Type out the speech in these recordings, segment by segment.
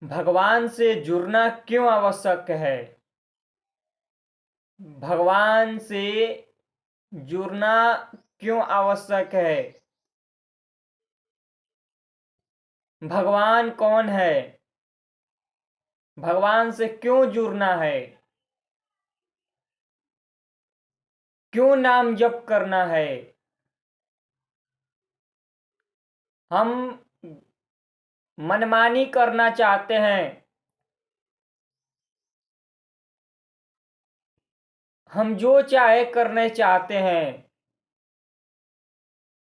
भगवान से जुड़ना क्यों आवश्यक है? भगवान से जुड़ना क्यों आवश्यक है? भगवान कौन है? भगवान से क्यों जुड़ना है? क्यों नाम जप करना है? हम मनमानी करना चाहते हैं। हम जो चाहे करने चाहते हैं।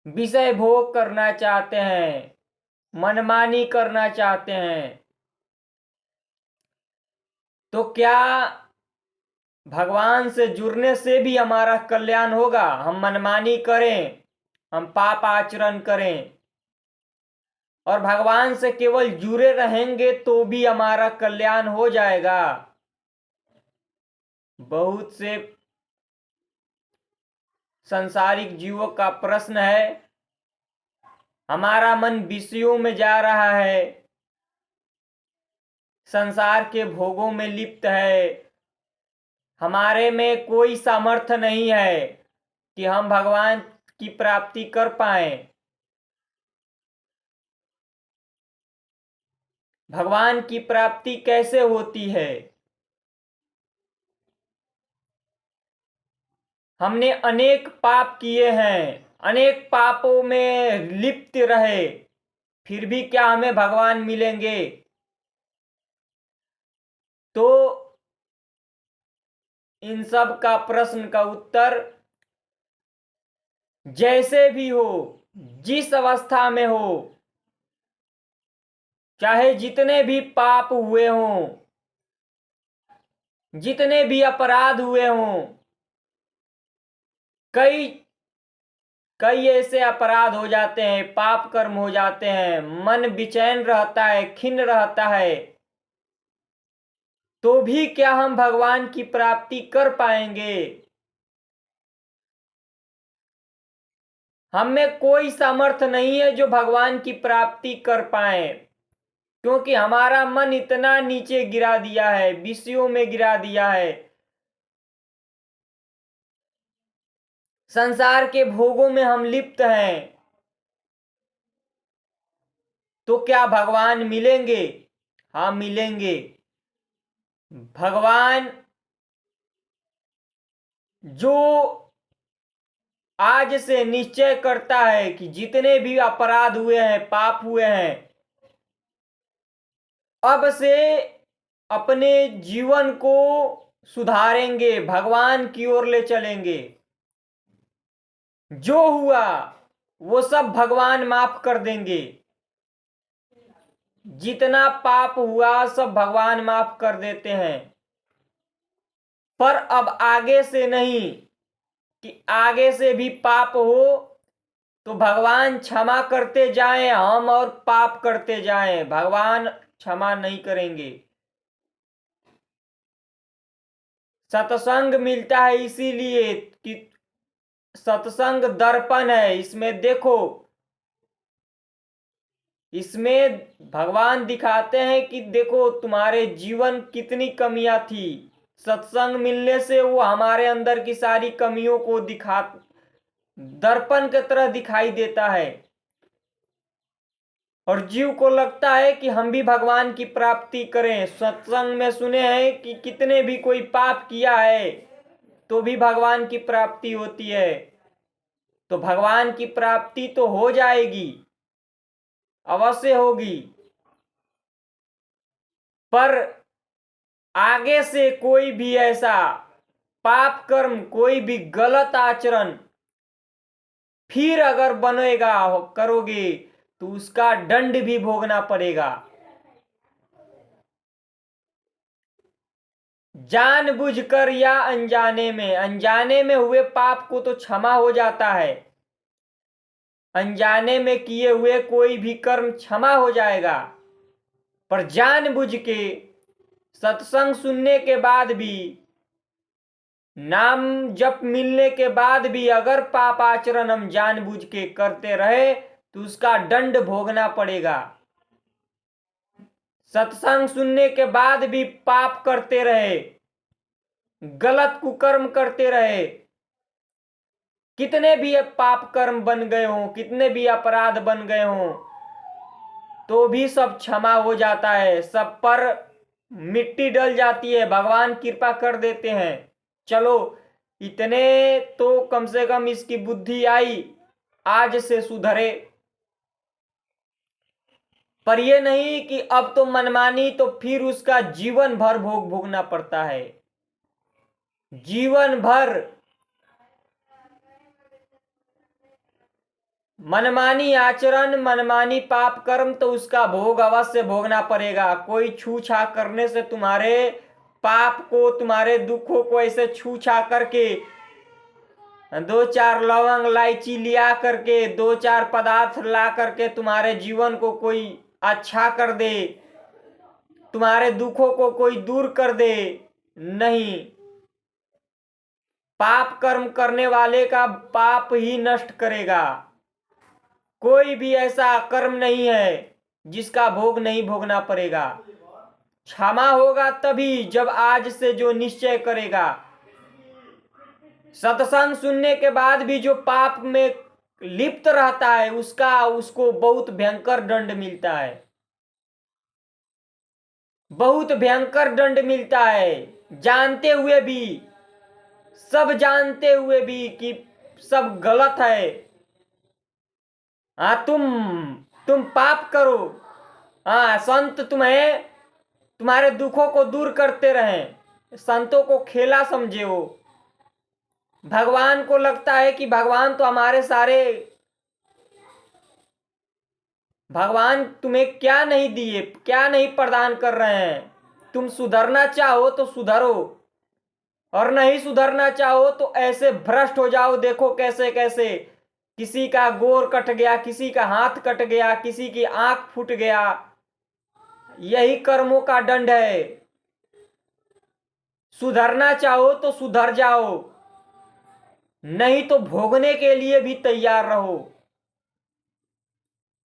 विषय भोग करना चाहते हैं। मनमानी करना चाहते हैं। तो क्या भगवान से जुड़ने से भी हमारा कल्याण होगा? हम मनमानी करें, हम पाप आचरण करें और भगवान से केवल जुड़े रहेंगे तो भी हमारा कल्याण हो जाएगा? बहुत से संसारिक जीवों का प्रश्न है। हमारा मन विषयों में जा रहा है, संसार के भोगों में लिप्त है। हमारे में कोई सामर्थ्य नहीं है कि हम भगवान की प्राप्ति कर पाए। भगवान की प्राप्ति कैसे होती है? हमने अनेक पाप किए हैं, अनेक पापों में लिप्त रहे, फिर भी क्या हमें भगवान मिलेंगे? तो इन सब का प्रश्न का उत्तर जैसे भी हो, जिस अवस्था में हो, चाहे जितने भी पाप हुए हों, जितने भी अपराध हुए हों, कई कई ऐसे अपराध हो जाते हैं, पाप कर्म हो जाते हैं, मन बेचैन रहता है, खिन्न रहता है, तो भी क्या हम भगवान की प्राप्ति कर पाएंगे? हम में कोई सामर्थ्य नहीं है जो भगवान की प्राप्ति कर पाए, क्योंकि हमारा मन इतना नीचे गिरा दिया है, विषयों में गिरा दिया है, संसार के भोगों में हम लिप्त हैं। तो क्या भगवान मिलेंगे? हाँ, मिलेंगे। भगवान जो आज से निश्चय करता है कि जितने भी अपराध हुए हैं, पाप हुए हैं, अब से अपने जीवन को सुधारेंगे, भगवान की ओर ले चलेंगे। जो हुआ वो सब भगवान माफ कर देंगे। जितना पाप हुआ सब भगवान माफ कर देते हैं। पर अब आगे से नहीं, कि आगे से भी पाप हो तो भगवान क्षमा करते जाएं हम और पाप करते जाएं, भगवान क्षमा नहीं करेंगे। सत्संग मिलता है इसीलिए कि सत्संग दर्पण है। इसमें देखो, इसमें भगवान दिखाते हैं कि देखो तुम्हारे जीवन कितनी कमियां थी। सत्संग मिलने से वो हमारे अंदर की सारी कमियों को दर्पण की तरह दिखाई देता है और जीव को लगता है कि हम भी भगवान की प्राप्ति करें। सत्संग में सुने हैं कि कितने भी कोई पाप किया है तो भी भगवान की प्राप्ति होती है। तो भगवान की प्राप्ति तो हो जाएगी, अवश्य होगी, पर आगे से कोई भी ऐसा पाप कर्म, कोई भी गलत आचरण फिर अगर बनेगा, करोगे, तो उसका दंड भी भोगना पड़ेगा। जानबूझकर या अनजाने में हुए पाप को तो क्षमा हो जाता है। अनजाने में किए हुए कोई भी कर्म क्षमा हो जाएगा, पर जानबूझ के सत्संग सुनने के बाद भी, नाम जप मिलने के बाद भी अगर पाप आचरण हम जानबूझ के करते रहे तो उसका दंड भोगना पड़ेगा। सत्संग सुनने के बाद भी पाप करते रहे, गलत कुकर्म करते रहे, कितने भी पाप कर्म बन गए हों, कितने भी अपराध बन गए हों, तो भी सब क्षमा हो जाता है, सब पर मिट्टी डल जाती है, भगवान कृपा कर देते हैं। चलो इतने तो कम से कम इसकी बुद्धि आई, आज से सुधरे। पर ये नहीं कि अब तो मनमानी, तो फिर उसका जीवन भर भोग भोगना पड़ता है, जीवन भर मनमानी आचरण, मनमानी पाप कर्म, तो उसका भोग अवश्य भोगना पड़ेगा। कोई छूछा करने से तुम्हारे पाप को, तुम्हारे दुखों को ऐसे छूछा करके, 2-4 लवंग इलायची लिया करके, 2-4 पदार्थ ला करके तुम्हारे जीवन को कोई अच्छा कर दे, तुम्हारे दुखों को कोई दूर कर दे, नहीं। पाप कर्म करने वाले का पाप ही नष्ट करेगा। कोई भी ऐसा कर्म नहीं है जिसका भोग नहीं भोगना पड़ेगा। क्षमा होगा तभी जब आज से जो निश्चय करेगा। सत्संग सुनने के बाद भी जो पाप में लिप्त रहता है, उसको बहुत भयंकर दंड मिलता है, बहुत भयंकर दंड मिलता है। जानते हुए भी, सब जानते हुए भी कि सब गलत है। हाँ, तुम पाप करो, हाँ, संत तुम्हें तुम्हारे दुखों को दूर करते रहें, संतों को खेला समझे हो। भगवान को लगता है कि भगवान तो हमारे सारे, भगवान तुम्हें क्या नहीं दिए, क्या नहीं प्रदान कर रहे हैं। तुम सुधरना चाहो तो सुधरो, और नहीं सुधरना चाहो तो ऐसे भ्रष्ट हो जाओ। देखो कैसे कैसे किसी का गोर कट गया, किसी का हाथ कट गया, किसी की आंख फूट गया। यही कर्मों का दंड है। सुधरना चाहो तो सुधर जाओ, नहीं तो भोगने के लिए भी तैयार रहो।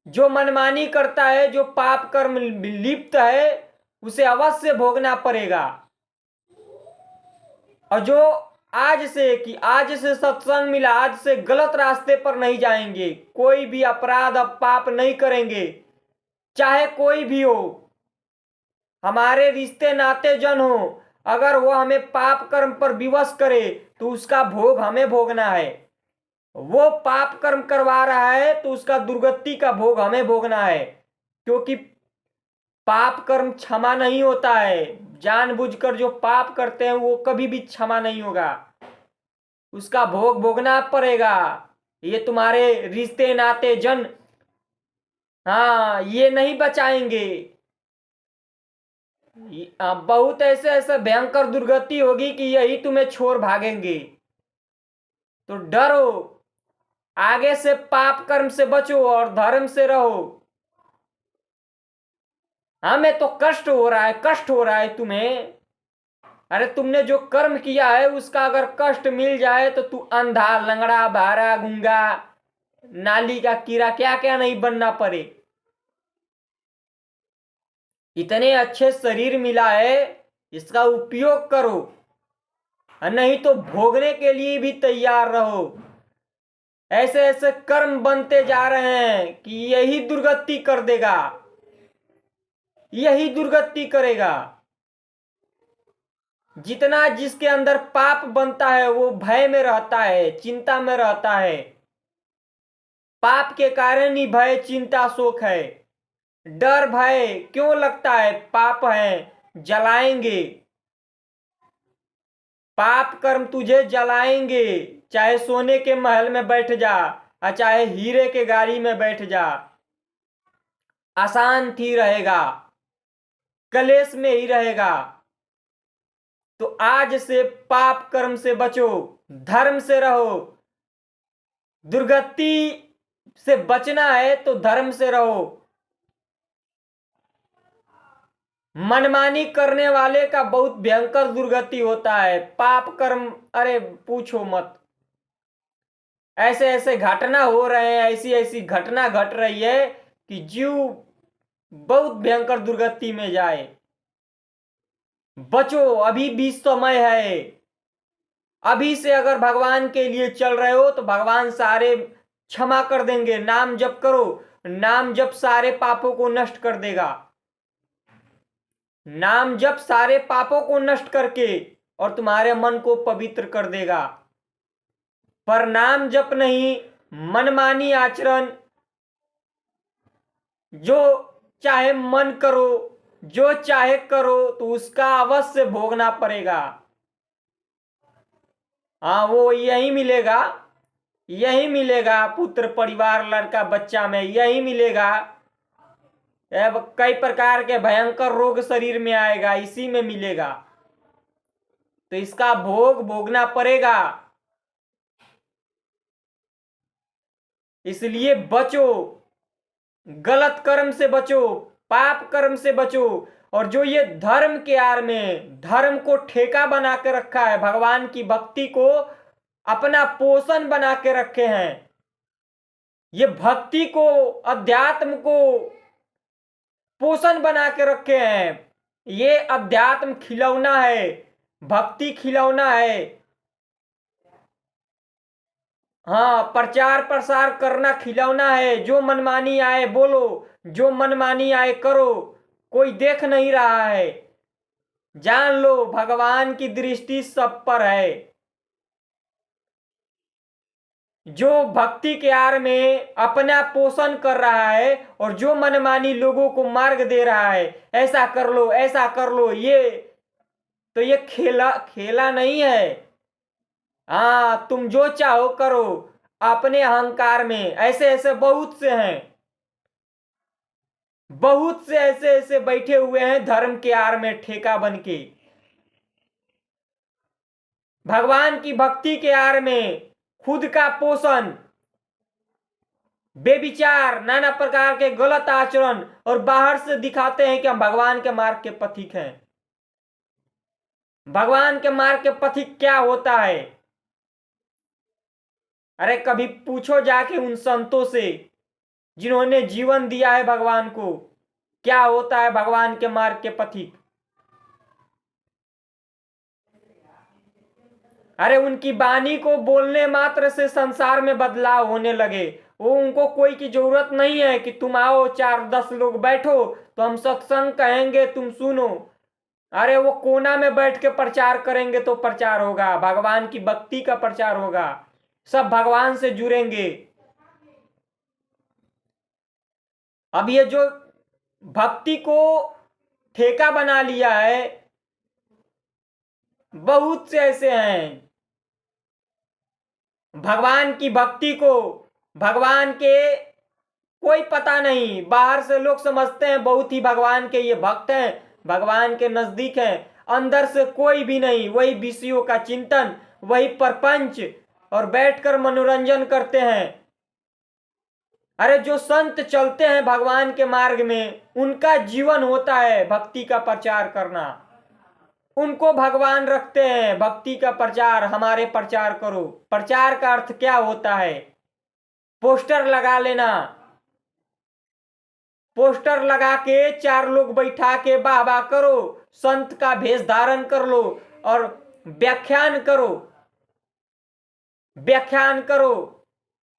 जो मनमानी करता है, जो पाप कर्म लिप्त है, उसे अवश्य भोगना पड़ेगा। और जो आज से सत्संग मिला, आज से गलत रास्ते पर नहीं जाएंगे, कोई भी अपराध अब पाप नहीं करेंगे, चाहे कोई भी हो, हमारे रिश्ते नाते जन हो, अगर वो हमें पाप कर्म पर विवश करे तो उसका भोग हमें भोगना है। वो पाप कर्म करवा रहा है तो उसका दुर्गति का भोग हमें भोगना है, क्योंकि पाप कर्म क्षमा नहीं होता है। जानबूझकर जो पाप करते हैं वो कभी भी क्षमा नहीं होगा, उसका भोग भोगना पड़ेगा। ये तुम्हारे रिश्ते नाते जन, हाँ, ये नहीं बचाएंगे। बहुत ऐसे ऐसे भयंकर दुर्गति होगी कि यही तुम्हें छोड़ भागेंगे। तो डरो, आगे से पाप कर्म से बचो और धर्म से रहो। हमें तो कष्ट हो रहा है, कष्ट हो रहा है तुम्हें। अरे तुमने जो कर्म किया है उसका अगर कष्ट मिल जाए तो तू अंधा, लंगड़ा, बहरा, गूंगा, नाली का कीड़ा, क्या क्या नहीं बनना पड़े। इतने अच्छे शरीर मिला है, इसका उपयोग करो, नहीं तो भोगने के लिए भी तैयार रहो। ऐसे ऐसे कर्म बनते जा रहे हैं कि यही दुर्गति कर देगा, यही दुर्गति करेगा। जितना जिसके अंदर पाप बनता है वो भय में रहता है, चिंता में रहता है। पाप के कारण ही भय, चिंता, शोक है। डर भय क्यों लगता है? पाप है, जलाएंगे, पाप कर्म तुझे जलाएंगे। चाहे सोने के महल में बैठ जा और चाहे हीरे के गाड़ी में बैठ जा, अशांति रहेगा, कलेश में ही रहेगा। तो आज से पाप कर्म से बचो, धर्म से रहो। दुर्गति से बचना है तो धर्म से रहो। मनमानी करने वाले का बहुत भयंकर दुर्गति होता है। पाप कर्म, अरे पूछो मत। ऐसे ऐसे घटना हो रहे हैं, ऐसी ऐसी घटना घट रही है कि जीव बहुत भयंकर दुर्गति में जाए। बचो, अभी भी समय है। अभी से अगर भगवान के लिए चल रहे हो तो भगवान सारे क्षमा कर देंगे। नाम जप करो, नाम जप सारे पापों को नष्ट कर देगा। नाम जप सारे पापों को नष्ट करके और तुम्हारे मन को पवित्र कर देगा। पर नाम जप नहीं, मनमानी आचरण, जो चाहे मन करो, जो चाहे करो, तो उसका अवश्य भोगना पड़ेगा। हाँ, वो यही मिलेगा, यही मिलेगा। पुत्र परिवार लड़का बच्चा में यही मिलेगा। अब कई प्रकार के भयंकर रोग शरीर में आएगा, इसी में मिलेगा। तो इसका भोग भोगना पड़ेगा। इसलिए बचो, गलत कर्म से बचो, पाप कर्म से बचो। और जो ये धर्म के आड़ में धर्म को ठेका बना के रखा है, भगवान की भक्ति को अपना पोषण बना के रखे हैं, ये भक्ति को, अध्यात्म को पोषण बना के रखे हैं। ये अध्यात्म खिलौना है, भक्ति खिलौना है। हाँ, प्रचार प्रसार करना खिलौना है। जो मनमानी आए बोलो, जो मनमानी आए करो, कोई देख नहीं रहा है। जान लो भगवान की दृष्टि सब पर है। जो भक्ति के आड़ में अपना पोषण कर रहा है और जो मनमानी लोगों को मार्ग दे रहा है, ऐसा कर लो, ऐसा कर लो, ये खेला खेला नहीं है। हाँ, तुम जो चाहो करो अपने अहंकार में। ऐसे ऐसे बहुत से हैं, बहुत से ऐसे ऐसे बैठे हुए हैं धर्म के आड़ में ठेका बन के। भगवान की भक्ति के आड़ में खुद का पोषण, बेविचार, नाना प्रकार के गलत आचरण, और बाहर से दिखाते हैं कि हम भगवान के मार्ग के पथिक हैं। भगवान के मार्ग के पथिक क्या होता है? अरे कभी पूछो जाके उन संतों से जिन्होंने जीवन दिया है भगवान को, क्या होता है भगवान के मार्ग के पथिक। अरे उनकी वाणी को बोलने मात्र से संसार में बदलाव होने लगे। वो उनको कोई की जरूरत नहीं है कि तुम आओ 4-10 लोग बैठो तो हम सत्संग कहेंगे तुम सुनो। अरे वो कोना में बैठ के प्रचार करेंगे तो प्रचार होगा, भगवान की भक्ति का प्रचार होगा, सब भगवान से जुड़ेंगे। अब ये जो भक्ति को ठेका बना लिया है, बहुत से ऐसे हैं भगवान की भक्ति को, भगवान के कोई पता नहीं। बाहर से लोग समझते हैं बहुत ही भगवान के ये भक्त हैं, भगवान के नजदीक हैं, अंदर से कोई भी नहीं। वही विषयों का चिंतन, वही प्रपंच, और बैठकर मनोरंजन करते हैं। अरे जो संत चलते हैं भगवान के मार्ग में, उनका जीवन होता है भक्ति का प्रचार करना। उनको भगवान रखते हैं भक्ति का प्रचार, हमारे प्रचार करो। प्रचार का अर्थ क्या होता है? पोस्टर लगा लेना, पोस्टर लगा के 4 लोग बैठा के वाह वाह करो, संत का भेष धारण कर लो और व्याख्यान करो, व्याख्यान करो।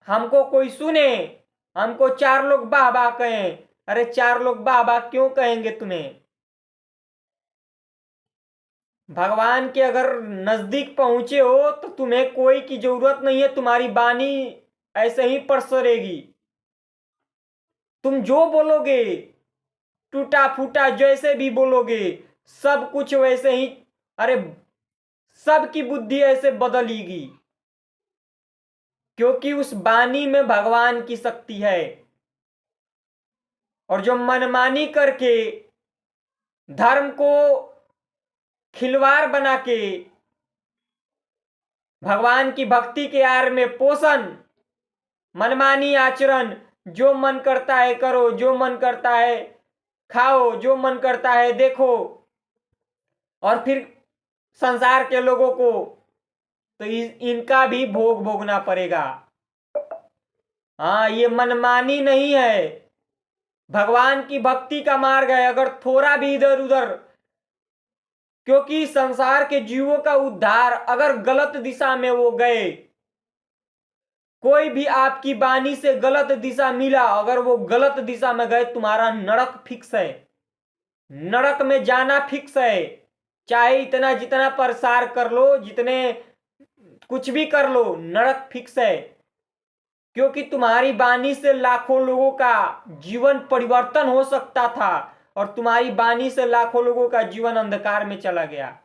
हमको कोई सुने, हमको 4 लोग वाह वाह कहें। अरे 4 लोग वाह वाह क्यों कहेंगे तुम्हें? भगवान के अगर नजदीक पहुंचे हो तो तुम्हें कोई की जरूरत नहीं है। तुम्हारी वाणी ऐसे ही पसरेगी। तुम जो बोलोगे, टूटा फूटा जैसे भी बोलोगे, सब कुछ वैसे ही। अरे सबकी बुद्धि ऐसे बदलेगी, क्योंकि उस वाणी में भगवान की शक्ति है। और जो मनमानी करके धर्म को खिलवाड़ बना के भगवान की भक्ति के आड़ में पोषण, मनमानी आचरण, जो मन करता है करो, जो मन करता है खाओ, जो मन करता है देखो, और फिर संसार के लोगों को तो इनका भी भोग भोगना पड़ेगा। हाँ, ये मनमानी नहीं है, भगवान की भक्ति का मार्ग है। अगर थोड़ा भी इधर उधर, क्योंकि संसार के जीवों का उद्धार अगर गलत दिशा में वो गए, कोई भी आपकी वाणी से गलत दिशा मिला, अगर वो गलत दिशा में गए, तुम्हारा नरक फिक्स है। नरक में जाना फिक्स है। चाहे इतना जितना प्रसार कर लो, जितने कुछ भी कर लो, नरक फिक्स है। क्योंकि तुम्हारी वाणी से लाखों लोगों का जीवन परिवर्तन हो सकता था, और तुम्हारी वाणी से लाखों लोगों का जीवन अंधकार में चला गया।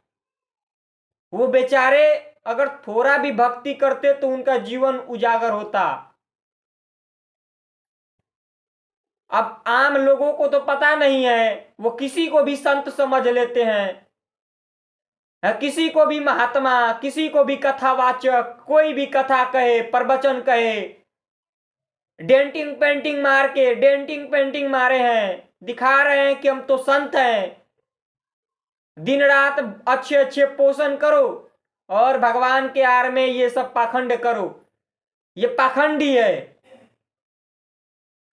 वो बेचारे अगर थोड़ा भी भक्ति करते तो उनका जीवन उजागर होता। अब आम लोगों को तो पता नहीं है, वो किसी को भी संत समझ लेते हैं, किसी को भी महात्मा, किसी को भी कथावाचक, कोई भी कथा कहे, प्रवचन कहे, डेंटिंग पेंटिंग मार के, डेंटिंग पेंटिंग मारे हैं, दिखा रहे हैं कि हम तो संत हैं। दिन रात अच्छे अच्छे पोषण करो और भगवान के आड़ में ये सब पाखंड करो। ये पाखंडी है।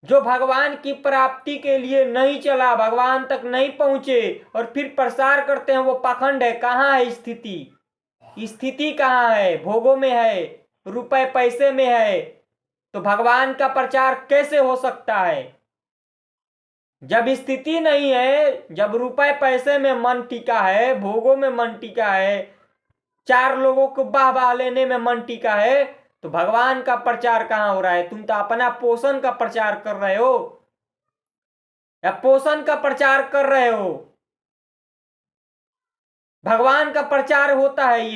जो भगवान की प्राप्ति के लिए नहीं चला, भगवान तक नहीं पहुंचे और फिर प्रसार करते हैं, वो पाखंड है। कहाँ है स्थिति? स्थिति कहाँ है? भोगों में है, रुपए पैसे में है, तो भगवान का प्रचार कैसे हो सकता है? जब स्थिति नहीं है, जब रुपए पैसे में मन टिका है, भोगों में मन टिका है, चार लोगों को वाह वाह लेने में मन टिका है, तो भगवान का प्रचार कहाँ हो रहा है? तुम तो अपना पोषण का प्रचार कर रहे हो, या पोषण का प्रचार कर रहे हो। भगवान का प्रचार होता है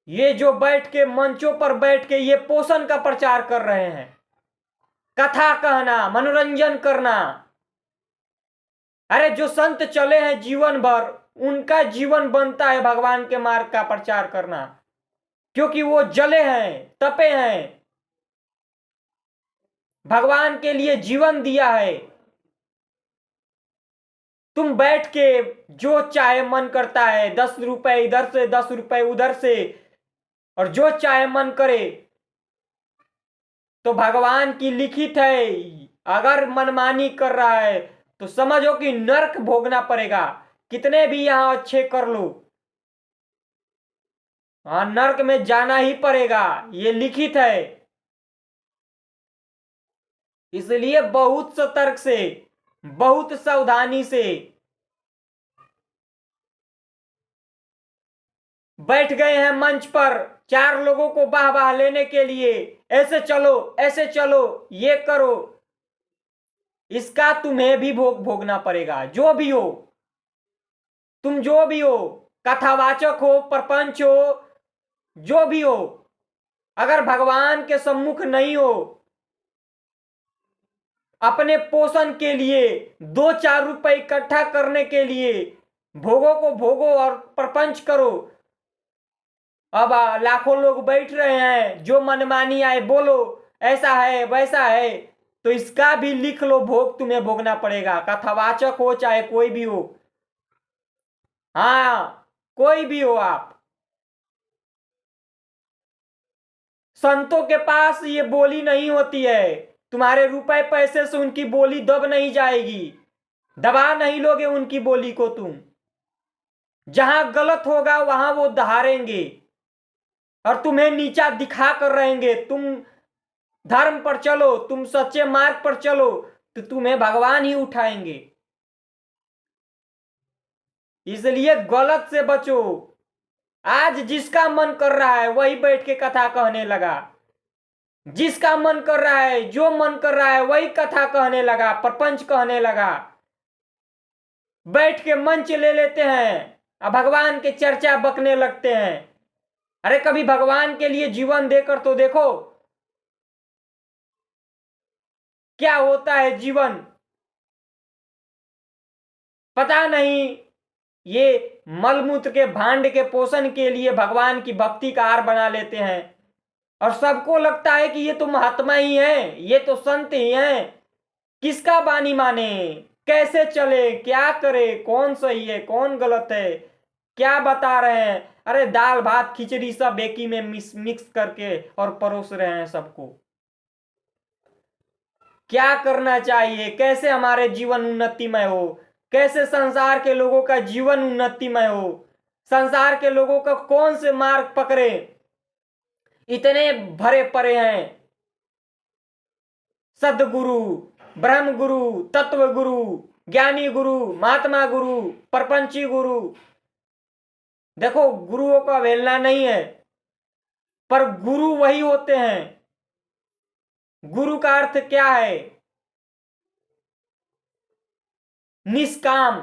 ये जो बैठ के मंचों पर बैठ के ये पोषण का प्रचार कर रहे हैं, कथा कहना, मनोरंजन करना। अरे जो संत चले हैं जीवन भर, उनका जीवन बनता है भगवान के मार्ग का प्रचार करना, क्योंकि वो जले हैं, तपे हैं, भगवान के लिए जीवन दिया है। तुम बैठ के जो चाहे मन करता है, 10 रुपए इधर से 10 रुपए उधर से, और जो चाहे मन करे, तो भगवान की लिखित है। अगर मनमानी कर रहा है तो समझो कि नरक भोगना पड़ेगा। कितने भी यहां अच्छे कर लो, हाँ, नरक में जाना ही पड़ेगा, ये लिखित है। इसलिए बहुत सतर्क से, बहुत सावधानी से बैठ गए हैं मंच पर, चार लोगों को वाह वाह लेने के लिए, ऐसे चलो, ऐसे चलो, ये करो। इसका तुम्हें भी भोगना पड़ेगा, जो भी हो, तुम जो भी हो, कथावाचक हो, प्रपंच हो, जो भी हो, अगर भगवान के सम्मुख नहीं हो, अपने पोषण के लिए, 2-4 रुपए इकट्ठा करने के लिए भोगों को भोगो और प्रपंच करो। अब लाखों लोग बैठ रहे हैं, जो मनमानी आए बोलो, ऐसा है वैसा है, तो इसका भी लिख लो, भोग तुम्हें भोगना पड़ेगा। कथावाचक हो चाहे कोई भी हो, हाँ, कोई भी हो आप। संतों के पास ये बोली नहीं होती है। तुम्हारे रुपए पैसे से उनकी बोली दब नहीं जाएगी, दबा नहीं लोगे उनकी बोली को तुम। जहां गलत होगा वहां वो दहाड़ेंगे और तुम्हें नीचा दिखा कर रहेंगे। तुम धर्म पर चलो, तुम सच्चे मार्ग पर चलो, तो तुम्हें भगवान ही उठाएंगे। इसलिए गलत से बचो। आज जिसका मन कर रहा है वही बैठ के कथा कहने लगा, जिसका मन कर रहा है, जो मन कर रहा है वही कथा कहने लगा, प्रपंच कहने लगा, बैठ के मंच ले लेते हैं और भगवान के चर्चा बकने लगते हैं। अरे कभी भगवान के लिए जीवन देकर तो देखो क्या होता है जीवन। पता नहीं, ये मलमूत्र के भांड के पोषण के लिए भगवान की भक्ति का आहार बना लेते हैं, और सबको लगता है कि ये तो महात्मा ही हैं, ये तो संत ही हैं। किसका बानी माने, कैसे चले, क्या करे, कौन सही है कौन गलत है, क्या बता रहे हैं? अरे दाल भात खिचड़ी सब एक ही में मिक्स करके और परोस रहे हैं सबको। क्या करना चाहिए, कैसे हमारे जीवन उन्नतिमय हो, कैसे संसार के लोगों का जीवन उन्नतिमय हो, संसार के लोगों का कौन से मार्ग पकड़े। इतने भरे पड़े हैं सदगुरु, ब्रह्म गुरु, तत्व गुरु, ज्ञानी गुरु, महात्मा गुरु, प्रपंची गुरु। देखो, गुरुओं का अवहेलना नहीं है, पर गुरु वही होते हैं। गुरु का अर्थ क्या है? निष्काम।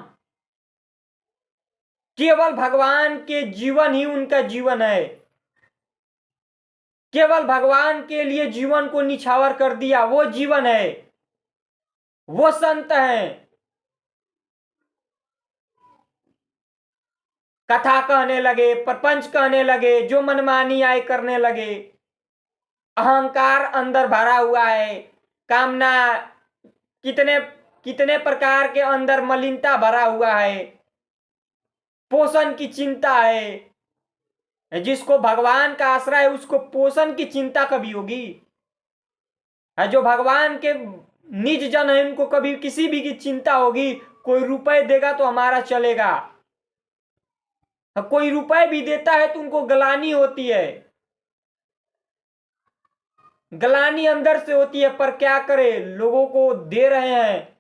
केवल भगवान के जीवन ही उनका जीवन है। केवल भगवान के लिए जीवन को निछावर कर दिया, वो जीवन है, वो संत हैं। कथा कहने लगे, प्रपंच कहने लगे, जो मनमानी आय करने लगे, अहंकार अंदर भरा हुआ है, कामना, कितने कितने प्रकार के अंदर मलिनता भरा हुआ है, पोषण की चिंता है। जिसको भगवान का आश्रय है उसको पोषण की चिंता कभी होगी? जो भगवान के निज जन है उनको कभी किसी भी की चिंता होगी? कोई रुपए देगा तो हमारा चलेगा, कोई रुपए भी देता है तो उनको गलानी होती है, गलानी अंदर से होती है। पर क्या करे, लोगों को दे रहे हैं,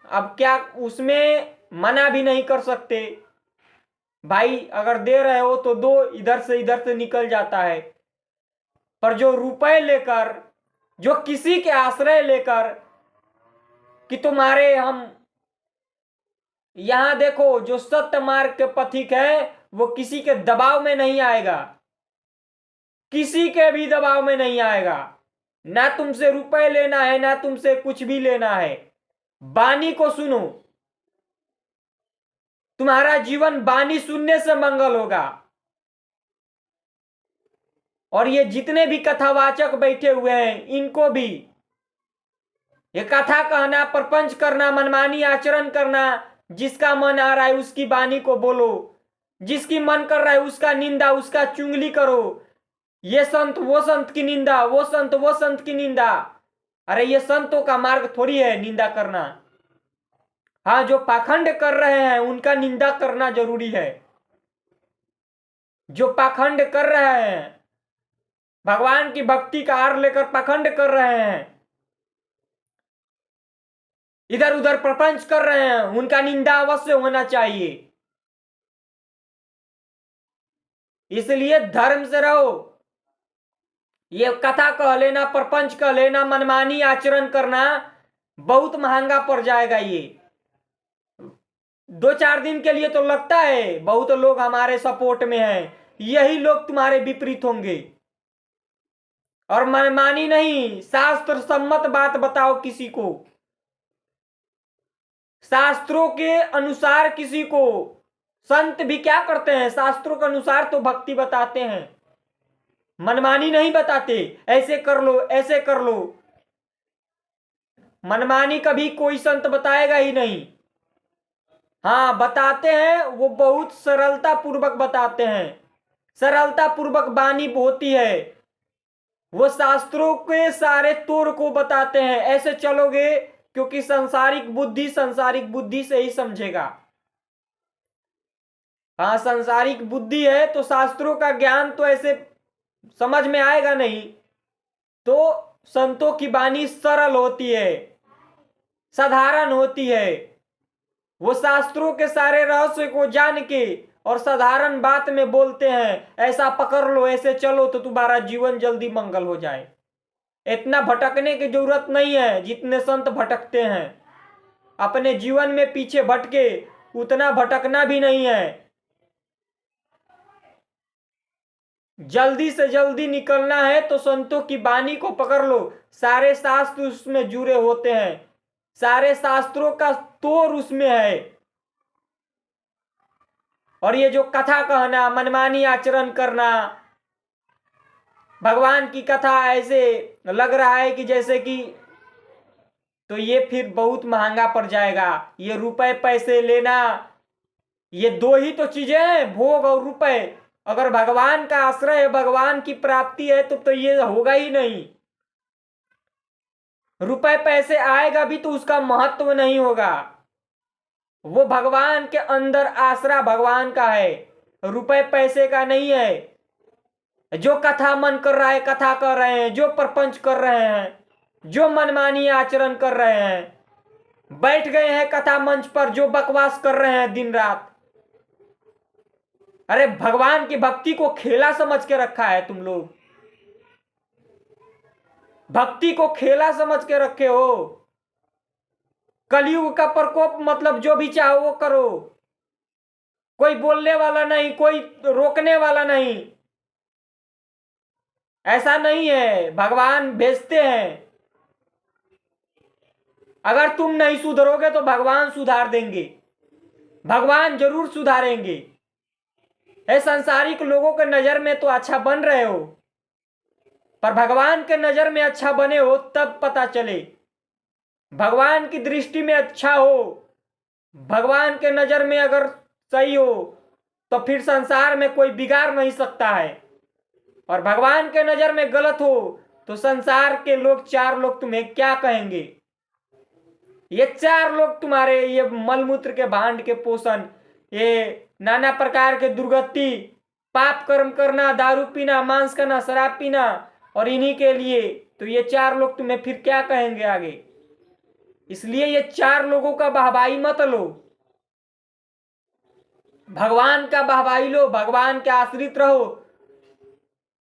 अब क्या उसमें मना भी नहीं कर सकते। भाई अगर दे रहे हो तो दो, इधर से निकल जाता है। पर जो रुपए लेकर, जो किसी के आश्रय लेकर कि तुम्हारे हम यहां देखो, जो सत्य मार्ग के पथिक है वो किसी के दबाव में नहीं आएगा, किसी के भी दबाव में नहीं आएगा। ना तुमसे रुपए लेना है, ना तुमसे कुछ भी लेना है। वाणी को सुनो, तुम्हारा जीवन वाणी सुनने से मंगल होगा। और ये जितने भी कथावाचक बैठे हुए हैं इनको भी ये कथा कहना, प्रपंच करना, मनमानी आचरण करना, जिसका मन आ रहा है उसकी वाणी को बोलो, जिसकी मन कर रहा है उसका निंदा, उसका चुंगली करो। ये संत वो संत की निंदा, वो संत वो संत की निंदा। अरे ये संतों का मार्ग थोड़ी है निंदा करना। हाँ, जो पाखंड कर रहे हैं उनका निंदा करना जरूरी है। जो पाखंड कर रहे हैं, भगवान की भक्ति का आड़ लेकर पाखंड कर रहे हैं, इधर उधर प्रपंच कर रहे हैं, उनका निंदा अवश्य होना चाहिए। इसलिए धर्म से रहो। ये कथा कह लेना, प्रपंच कह लेना, मनमानी आचरण करना बहुत महंगा पड़ जाएगा। ये 2-4 दिन के लिए तो लगता है बहुत लोग हमारे सपोर्ट में हैं, यही लोग तुम्हारे विपरीत होंगे। और मनमानी नहीं, शास्त्र सम्मत बात बताओ किसी को, शास्त्रों के अनुसार किसी को। संत भी क्या करते हैं, शास्त्रों के अनुसार तो भक्ति बताते हैं, मनमानी नहीं बताते। ऐसे कर लो, ऐसे कर लो, मनमानी कभी कोई संत बताएगा ही नहीं। हाँ, बताते हैं, वो बहुत सरलता पूर्वक बताते हैं, सरलता पूर्वक वाणी होती है। वो शास्त्रों के सारे तोड़ को बताते हैं, ऐसे चलोगे, क्योंकि सांसारिक बुद्धि से ही समझेगा। हाँ, सांसारिक बुद्धि है तो शास्त्रों का ज्ञान तो ऐसे समझ में आएगा नहीं। तो संतों की वाणी सरल होती है, साधारण होती है। वो शास्त्रों के सारे रहस्य को जान के और साधारण बात में बोलते हैं, ऐसा पकड़ लो, ऐसे चलो तो तुम्हारा जीवन जल्दी मंगल हो जाए। इतना भटकने की जरूरत नहीं है जितने संत भटकते हैं। अपने जीवन में पीछे भटके, उतना भटकना भी नहीं है। जल्दी से जल्दी निकलना है तो संतों की वाणी को पकड़ लो। सारे शास्त्र उसमें जुड़े होते हैं, सारे शास्त्रों का तोड़ उसमें है। और ये जो कथा कहना, मनमानी आचरण करना, भगवान की कथा ऐसे लग रहा है कि जैसे कि, तो ये फिर बहुत महंगा पड़ जाएगा। ये रुपए पैसे लेना, ये दो ही तो चीजें हैं, भोग और रुपए। अगर भगवान का आश्रय है, भगवान की प्राप्ति है तो ये होगा ही नहीं। रुपए पैसे आएगा भी तो उसका महत्व नहीं होगा। वो भगवान के अंदर आसरा भगवान का है, रुपए पैसे का नहीं है। जो कथा मन कर रहा है कथा कर रहे हैं, जो प्रपंच कर रहे हैं, जो मनमानी आचरण कर रहे हैं, बैठ गए हैं कथा मंच पर जो बकवास कर रहे हैं दिन रात। अरे भगवान की भक्ति को खेला समझ के रखा है तुम लोग, भक्ति को खेला समझ के रखे हो। कलयुग का प्रकोप मतलब जो भी चाहो वो करो, कोई बोलने वाला नहीं, कोई रोकने वाला नहीं। ऐसा नहीं है, भगवान भेजते हैं। अगर तुम नहीं सुधरोगे तो भगवान सुधार देंगे, भगवान जरूर सुधारेंगे। ऐ संसारिक लोगों के नजर में तो अच्छा बन रहे हो, पर भगवान के नजर में अच्छा बने हो तब पता चले। भगवान की दृष्टि में अच्छा हो, भगवान के नजर में अगर सही हो तो फिर संसार में कोई बिगाड़ नहीं सकता है। और भगवान के नजर में गलत हो तो संसार के लोग, चार लोग तुम्हें क्या कहेंगे? ये चार लोग तुम्हारे ये मलमूत्र के भांड के पोषण, ये नाना प्रकार के दुर्गति, पाप कर्म करना, दारू पीना, मांस खाना, शराब पीना, और इन्हीं के लिए तो ये चार लोग तुम्हें फिर क्या कहेंगे आगे? इसलिए ये चार लोगों का वाहवाही मत लो, भगवान का वाहवाही लो, भगवान के आश्रित रहो।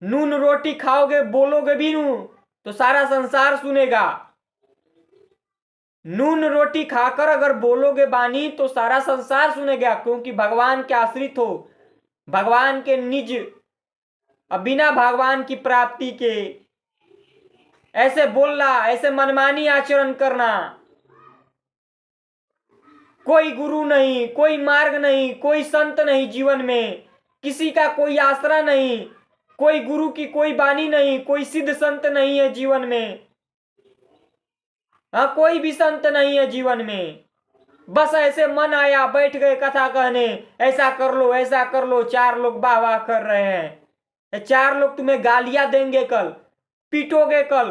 नून रोटी खाओगे, बोलोगे भी नू तो सारा संसार सुनेगा। नून रोटी खाकर अगर बोलोगे बानी तो सारा संसार सुनेगा, क्योंकि भगवान के आश्रित हो, भगवान के निज। अब बिना भगवान की प्राप्ति के ऐसे बोलना, ऐसे मनमानी आचरण करना, कोई गुरु नहीं, कोई मार्ग नहीं, कोई संत नहीं, जीवन में किसी का कोई आसरा नहीं, कोई गुरु की कोई बानी नहीं, कोई सिद्ध संत नहीं है जीवन में। हाँ, कोई भी संत नहीं है जीवन में। बस ऐसे मन आया बैठ गए कथा कहने, ऐसा कर लो ऐसा कर लो, चार लोग वाह वाह कर रहे हैं। चार लोग तुम्हें गालियां देंगे, कल पीटोगे, कल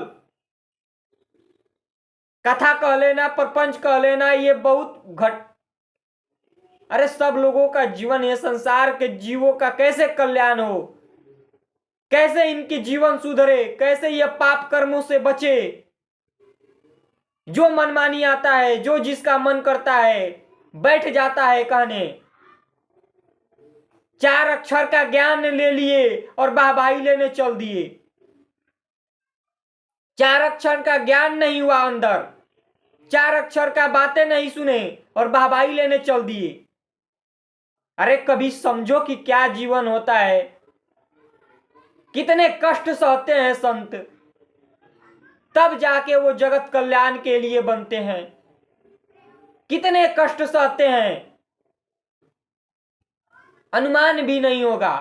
कथा कह लेना, प्रपंच कह लेना, ये बहुत घट। अरे सब लोगों का जीवन, ये संसार के जीवों का कैसे कल्याण हो, कैसे इनके जीवन सुधरे, कैसे ये पाप कर्मों से बचे। जो मनमानी आता है, जो जिसका मन करता है बैठ जाता है कहने, चार अक्षर का ज्ञान ले लिए और वाहवाही लेने चल दिए। चार अक्षर का ज्ञान नहीं हुआ अंदर, चार अक्षर का बातें नहीं सुने और वाहवाही लेने चल दिए। अरे कभी समझो कि क्या जीवन होता है, कितने कष्ट सहते हैं संत, तब जाके वो जगत कल्याण के लिए बनते हैं। कितने कष्ट सहते हैं अनुमान भी नहीं होगा,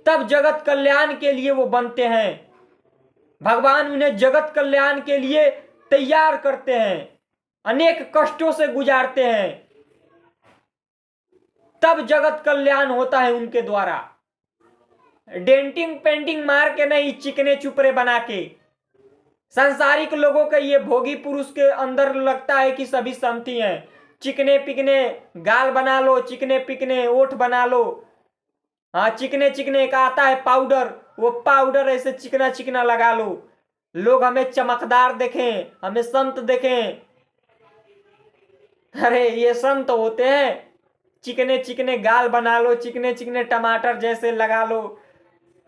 तब जगत कल्याण के लिए वो बनते हैं। भगवान उन्हें जगत कल्याण के लिए तैयार करते हैं, अनेक कष्टों से गुजारते हैं, तब जगत कल्याण होता है उनके द्वारा। डेंटिंग पेंटिंग मार के नहीं, चिकने चुपरे बना के। सांसारिक लोगों के ये भोगी पुरुष के अंदर लगता है कि सभी संती हैं, चिकने पिकने गाल बना लो, चिकने पिकने ओठ बना लो। हाँ, चिकने चिकने का आता है पाउडर, वो पाउडर ऐसे चिकना चिकना लगा लो, लोग हमें चमकदार देखें, हमें संत देखें। अरे ये संत होते हैं, चिकने चिकने गाल बना लो, चिकने चिकने टमाटर जैसे लगा लो,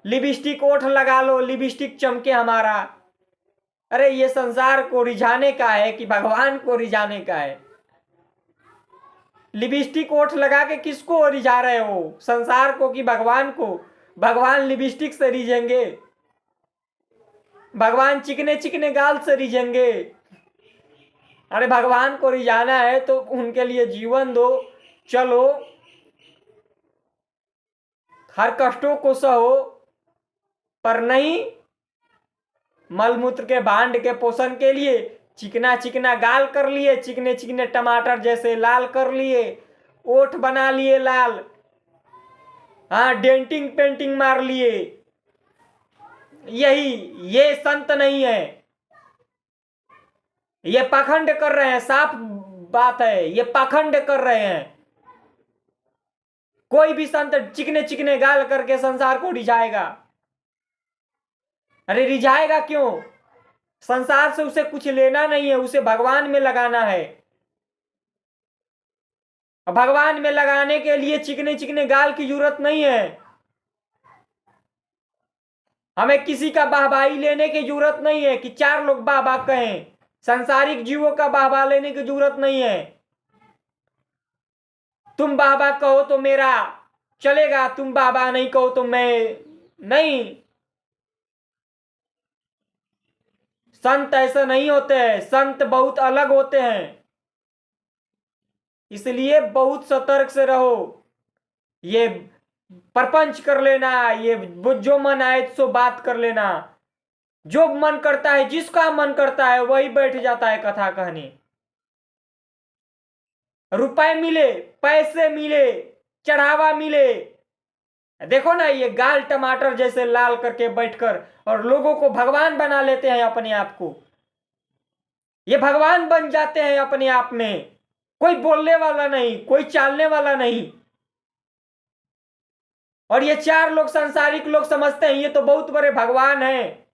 लिपस्टिक ओठ लगा लो, लिपस्टिक चमके हमारा। अरे ये संसार को रिझाने का है कि भगवान को रिझाने का है? लिपस्टिक ओठ लगा के किसको रिझा रहे हो, संसार को कि भगवान को? भगवान लिपस्टिक से रिझेंगे? भगवान चिकने चिकने गाल से रिझेंगे? अरे भगवान को रिझाना है तो उनके लिए जीवन दो, चलो हर कष्टों को सहो, पर नहीं मलमूत्र के भांड के पोषण के लिए चिकना चिकना गाल कर लिए, चिकने चिकने टमाटर जैसे लाल कर लिए, ओठ बना लिए लाल, हाँ डेंटिंग पेंटिंग मार लिए। यही ये संत नहीं है। ये पाखंड कर रहे हैं, साफ बात है, ये पाखंड कर रहे हैं। कोई भी संत चिकने चिकने गाल करके संसार को रिझाएगा। अरे रिझाएगा क्यों? संसार से उसे कुछ लेना नहीं है, उसे भगवान में लगाना है। भगवान में लगाने के लिए चिकने चिकने गाल की जरूरत नहीं है। हमें किसी का वाहवाही लेने की जरूरत नहीं है कि चार लोग वाह वाह कहें। सांसारिक जीवों का वाहवाह लेने की जरूरत नहीं है। तुम वाह वाह कहो तो मेरा चलेगा, तुम वाह वाह नहीं कहो तो मैं नहीं। संत ऐसे नहीं होते हैं, संत बहुत अलग होते हैं। इसलिए बहुत सतर्क से रहो। ये प्रपंच कर लेना, ये जो मन आए सो बात कर लेना, जो मन करता है, जिसका मन करता है वही बैठ जाता है कथा कहने। रुपए मिले, पैसे मिले, चढ़ावा मिले, देखो ना ये गाल टमाटर जैसे लाल करके बैठकर और लोगों को भगवान बना लेते हैं अपने आप को। ये भगवान बन जाते हैं अपने आप में। कोई बोलने वाला नहीं, कोई चालने वाला नहीं। और ये चार लोग सांसारिक लोग समझते हैं ये तो बहुत बड़े भगवान हैं।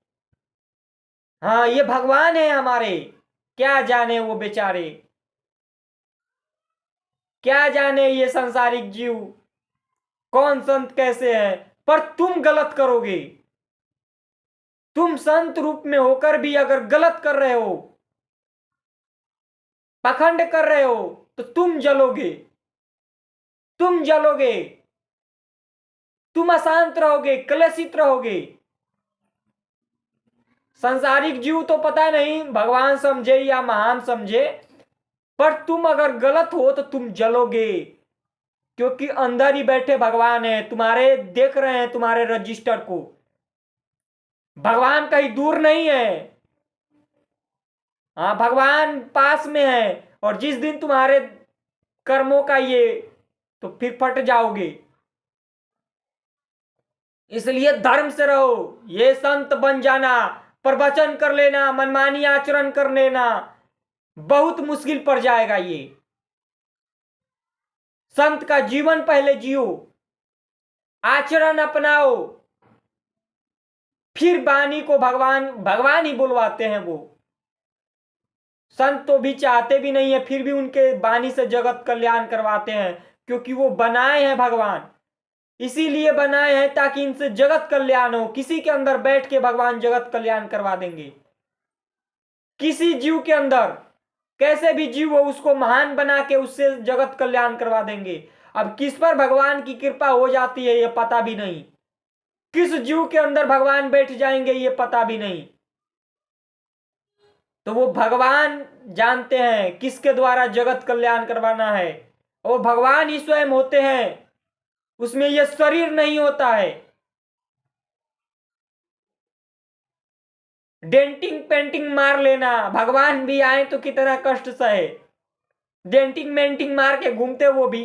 हाँ ये भगवान है हमारे। क्या जाने वो बेचारे, क्या जाने ये सांसारिक जीव कौन संत कैसे है। पर तुम गलत करोगे। तुम संत रूप में होकर भी अगर गलत कर रहे हो, पाखंड कर रहे हो, तो तुम जलोगे, तुम जलोगे, तुम अशांत रहोगे, क्लेशित रहोगे। सांसारिक जीव तो पता नहीं भगवान समझे या महान समझे, पर तुम अगर गलत हो तो तुम जलोगे। क्योंकि अंदर ही बैठे भगवान है, तुम्हारे देख रहे हैं तुम्हारे रजिस्टर को। भगवान कहीं दूर नहीं है। हाँ भगवान पास में है। और जिस दिन तुम्हारे कर्मों का ये तो फिर फट जाओगे। इसलिए धर्म से रहो। ये संत बन जाना, प्रवचन कर लेना, मनमानी आचरण कर लेना बहुत मुश्किल पड़ जाएगा। ये संत का जीवन पहले जियो, आचरण अपनाओ, फिर वाणी को भगवान भगवान ही बुलवाते हैं। वो संत तो भी चाहते भी नहीं है, फिर भी उनके वाणी से जगत कल्याण करवाते हैं। क्योंकि वो बनाए हैं भगवान, इसीलिए बनाए हैं ताकि इनसे जगत कल्याण हो। किसी के अंदर बैठ के भगवान जगत कल्याण करवा देंगे। किसी जीव के अंदर, कैसे भी जीव हो उसको महान बना के उससे जगत कल्याण करवा देंगे। अब किस पर भगवान की कृपा हो जाती है ये पता भी नहीं। किस जीव के अंदर भगवान बैठ जाएंगे ये पता भी नहीं। तो वो भगवान जानते हैं किसके द्वारा जगत कल्याण करवाना है। वो भगवान ही स्वयं होते हैं, उसमें यह शरीर नहीं होता है। डेंटिंग पेंटिंग मार लेना, भगवान भी आए तो कितना कष्ट सहे। डेंटिंग मेंटिंग मार के घूमते वो भी।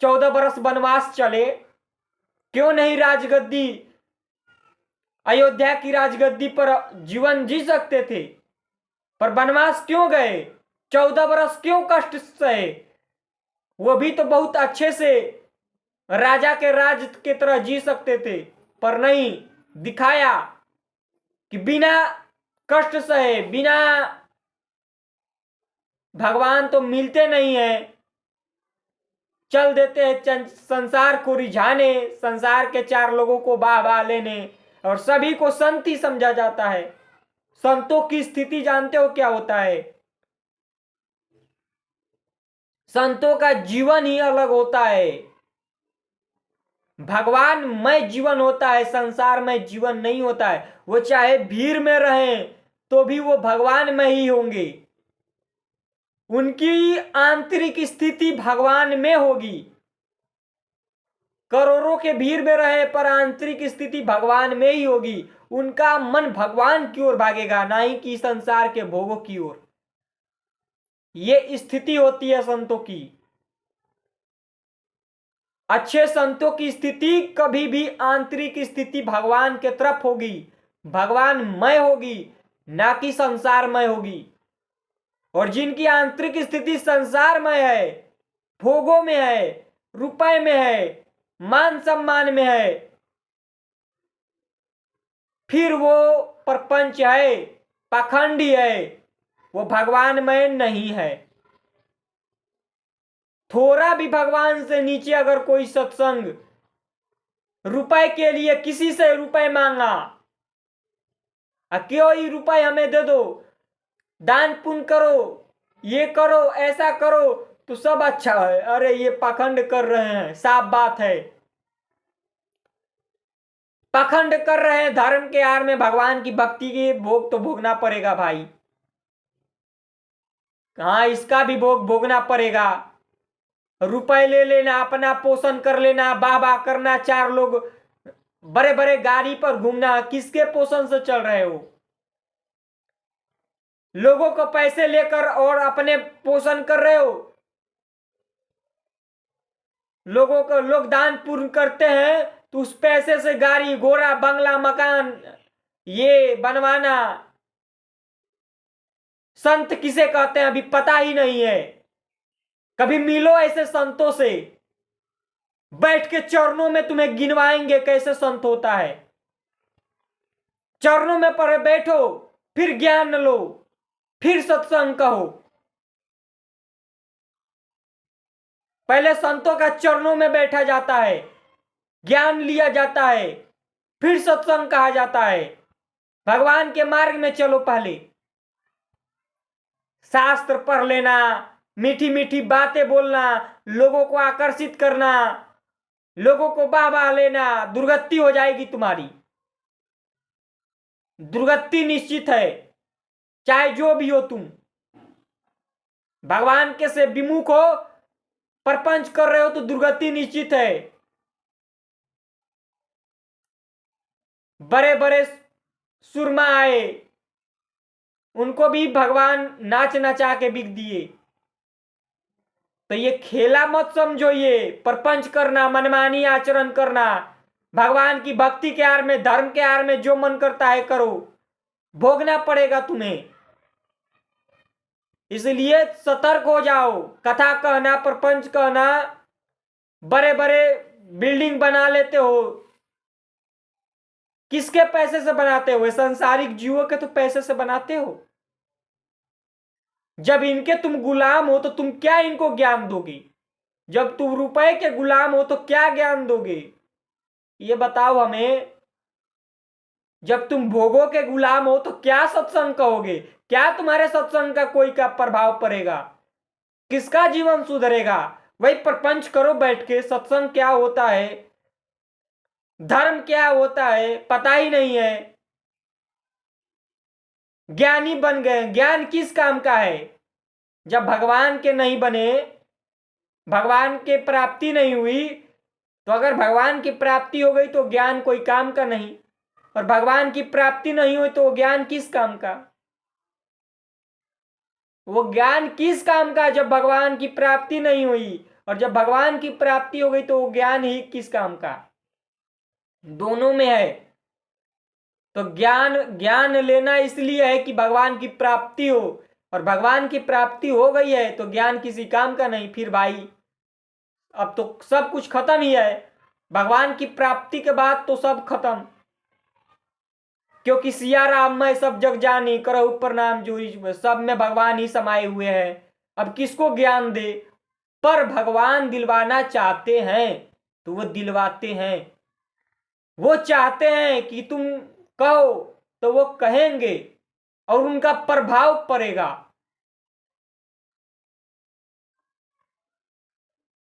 14 बरस वनवास चले, क्यों नहीं राजगद्दी, अयोध्या की राजगद्दी पर जीवन जी सकते थे। पर वनवास क्यों गए? 14 बरस क्यों कष्ट सहे? वो भी तो बहुत अच्छे से राजा के राज के तरह जी सकते थे। पर नहीं, दिखाया कि बिना कष्ट सहे, बिना भगवान तो मिलते नहीं है, चल देते हैं संसार को रिझाने, संसार के चार लोगों को वाह वाह लेने। और सभी को संत ही समझा जाता है। संतों की स्थिति जानते हो क्या होता है? संतों का जीवन ही अलग होता है। भगवान में जीवन होता है, संसार में जीवन नहीं होता है। वो चाहे भीड़ में रहें तो भी वो भगवान में ही होंगे। उनकी आंतरिक स्थिति भगवान में होगी। करोड़ों के भीड़ में रहे पर आंतरिक स्थिति भगवान में ही होगी। उनका मन भगवान की ओर भागेगा, ना ही कि संसार के भोगों की ओर। ये स्थिति होती है संतों की। अच्छे संतों की स्थिति कभी भी आंतरिक स्थिति भगवान के तरफ होगी, भगवानमय होगी, ना कि संसारमय होगी। और जिनकी आंतरिक स्थिति संसार में है, भोगों में है, रुपए में है, मान सम्मान में है, फिर वो प्रपंच है, पाखंडी है, वो भगवानमय नहीं है। थोड़ा भी भगवान से नीचे अगर कोई सत्संग रुपए के लिए किसी से रुपए मांगा, क्यों ही रुपए हमें दे दो, दान पुण्य करो, ये करो, ऐसा करो तो सब अच्छा है, अरे ये पाखंड कर रहे हैं, साफ बात है, पाखंड कर रहे हैं। धर्म के आड़ में भगवान की भक्ति की भोग तो भोगना पड़ेगा भाई। हाँ, इसका भी भोग भोगना पड़ेगा। रुपए ले लेना, अपना पोषण कर लेना, वाह वाह करना, चार लोग बड़े बड़े गाड़ी पर घूमना, किसके पोषण से चल रहे हो? लोगों को पैसे लेकर और अपने पोषण कर रहे हो। लोगों को लोग दान पुण्य करते हैं तो उस पैसे से गाड़ी घोड़ा बंगला मकान ये बनवाना। संत किसे कहते हैं अभी पता ही नहीं है। कभी मिलो ऐसे संतों से, बैठ के चरणों में तुम्हें गिनवाएंगे कैसे संत होता है। चरणों में पर बैठो, फिर ज्ञान लो, फिर सत्संग कहो। पहले संतों का चरणों में बैठा जाता है, ज्ञान लिया जाता है, फिर सत्संग कहा जाता है। भगवान के मार्ग में चलो, पहले शास्त्र पढ़ लेना, मीठी मीठी बातें बोलना, लोगों को आकर्षित करना, लोगों को बाबा लेना, दुर्गति हो जाएगी तुम्हारी। दुर्गति निश्चित है, चाहे जो भी हो तुम। भगवान के से विमुख हो, प्रपंच कर रहे हो तो दुर्गति निश्चित है। बड़े बड़े सुरमा आए, उनको भी भगवान नाच नचा के बिक दिए। तो ये खेला मत समझो, ये प्रपंच करना, मनमानी आचरण करना, भगवान की भक्ति के आड़ में, धर्म के आड़ में जो मन करता है करो, भोगना पड़ेगा तुम्हें। इसलिए सतर्क हो जाओ। कथा कहना, प्रपंच कहना, बड़े बड़े बिल्डिंग बना लेते हो, किसके पैसे से बनाते हो? संसारिक जीवों के तो पैसे से बनाते हो। जब इनके तुम गुलाम हो तो तुम क्या इनको ज्ञान दोगे? जब तुम रुपए के गुलाम हो तो क्या ज्ञान दोगे? ये बताओ हमें। जब तुम भोगों के गुलाम हो तो क्या सत्संग कहोगे? क्या तुम्हारे सत्संग का कोई का प्रभाव पड़ेगा? किसका जीवन सुधरेगा? वही प्रपंच करो बैठ के। सत्संग क्या होता है, धर्म क्या होता है पता ही नहीं है। ज्ञानी बन गए, ज्ञान किस काम का है? जब भगवान के नहीं बने, भगवान के प्राप्ति नहीं हुई, तो अगर भगवान की प्राप्ति हो गई तो ज्ञान कोई काम का नहीं, और भगवान की प्राप्ति नहीं हुई तो ज्ञान किस काम का? वो ज्ञान किस काम का जब भगवान की प्राप्ति नहीं हुई, और जब भगवान की प्राप्ति हो गई तो वो ज्ञान ही किस काम का? दोनों में है। तो ज्ञान लेना इसलिए है कि भगवान की प्राप्ति हो, और भगवान की प्राप्ति हो गई है तो ज्ञान किसी काम का नहीं। फिर भाई अब तो सब कुछ खत्म ही है। भगवान की प्राप्ति के बाद तो सब खत्म, क्योंकि सिया राम मैं सब जग जानी, करहु प्रणाम जोरी, सब में भगवान ही समाये हुए हैं। अब किसको ज्ञान दे? पर भगवान दिलवाना चाहते हैं तो वो दिलवाते हैं। वो चाहते हैं कि तुम कहो तो वो कहेंगे और उनका प्रभाव पड़ेगा।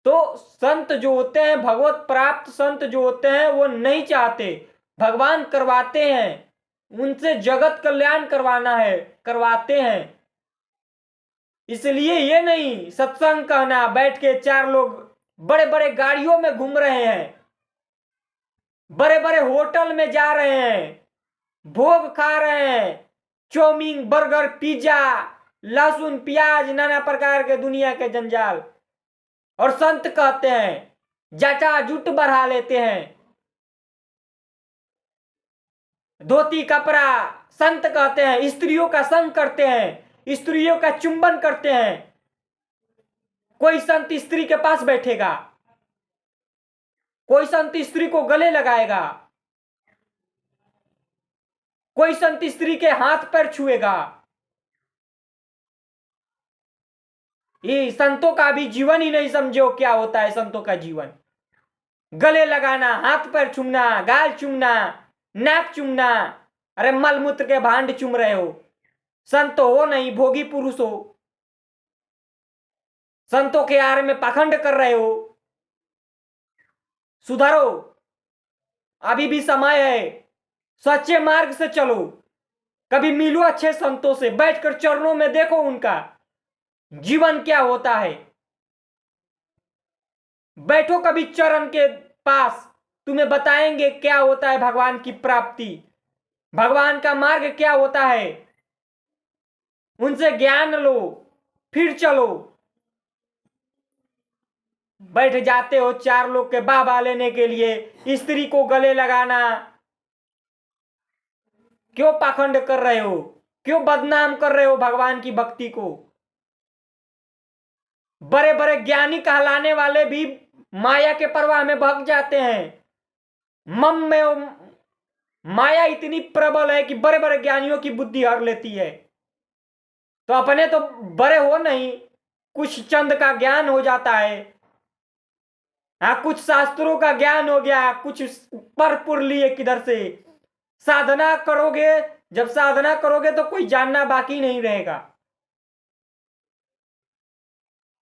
तो संत जो होते हैं, भगवत प्राप्त संत जो होते हैं, वो नहीं चाहते, भगवान करवाते हैं। उनसे जगत कल्याण करवाना है, करवाते हैं। इसलिए ये नहीं सत्संग कहना, बैठ के चार लोग बड़े बड़े गाड़ियों में घूम रहे हैं, बड़े बड़े होटल में जा रहे हैं, भोग खा रहे हैं, चाउमीन, बर्गर, पिज्जा, लहसुन, प्याज, नाना प्रकार के दुनिया के जंजाल, और संत कहते हैं जटा जुट बढ़ा लेते हैं, धोती कपड़ा, संत कहते हैं, स्त्रियों का संग करते हैं, स्त्रियों का चुंबन करते हैं। कोई संत स्त्री के पास बैठेगा, कोई संत स्त्री को गले लगाएगा, कोई संत स्त्री के हाथ पैर छुएगा। ये संतों का भी जीवन ही नहीं समझे हो क्या होता है संतों का जीवन। गले लगाना, हाथ पैर चूमना, गाल चूमना, नाक चूमना। अरे मलमूत्र के भांड चूम रहे हो। संत हो नहीं, भोगी पुरुष हो। संतों के आरे में पाखंड कर रहे हो। सुधरो, अभी भी समय है। सच्चे मार्ग से चलो। कभी मिलो अच्छे संतों से, बैठकर चरणों में देखो उनका जीवन क्या होता है। बैठो कभी चरण के पास, तुम्हें बताएंगे क्या होता है भगवान की प्राप्ति, भगवान का मार्ग क्या होता है। उनसे ज्ञान लो, फिर चलो। बैठ जाते हो चार लोग के बाबा लेने के लिए, स्त्री को गले लगाना। क्यों पाखंड कर रहे हो? क्यों बदनाम कर रहे हो भगवान की भक्ति को? बड़े बड़े ज्ञानी कहलाने वाले भी माया के प्रवाह में भाग जाते हैं। मम में माया इतनी प्रबल है कि बड़े बड़े ज्ञानियों की बुद्धि हर लेती है। तो अपने तो बड़े हो नहीं, कुछ चंद का ज्ञान हो जाता है। हाँ, कुछ शास्त्रों का ज्ञान हो गया, कुछ पर लिए किधर से। साधना करोगे, जब साधना करोगे तो कोई जानना बाकी नहीं रहेगा।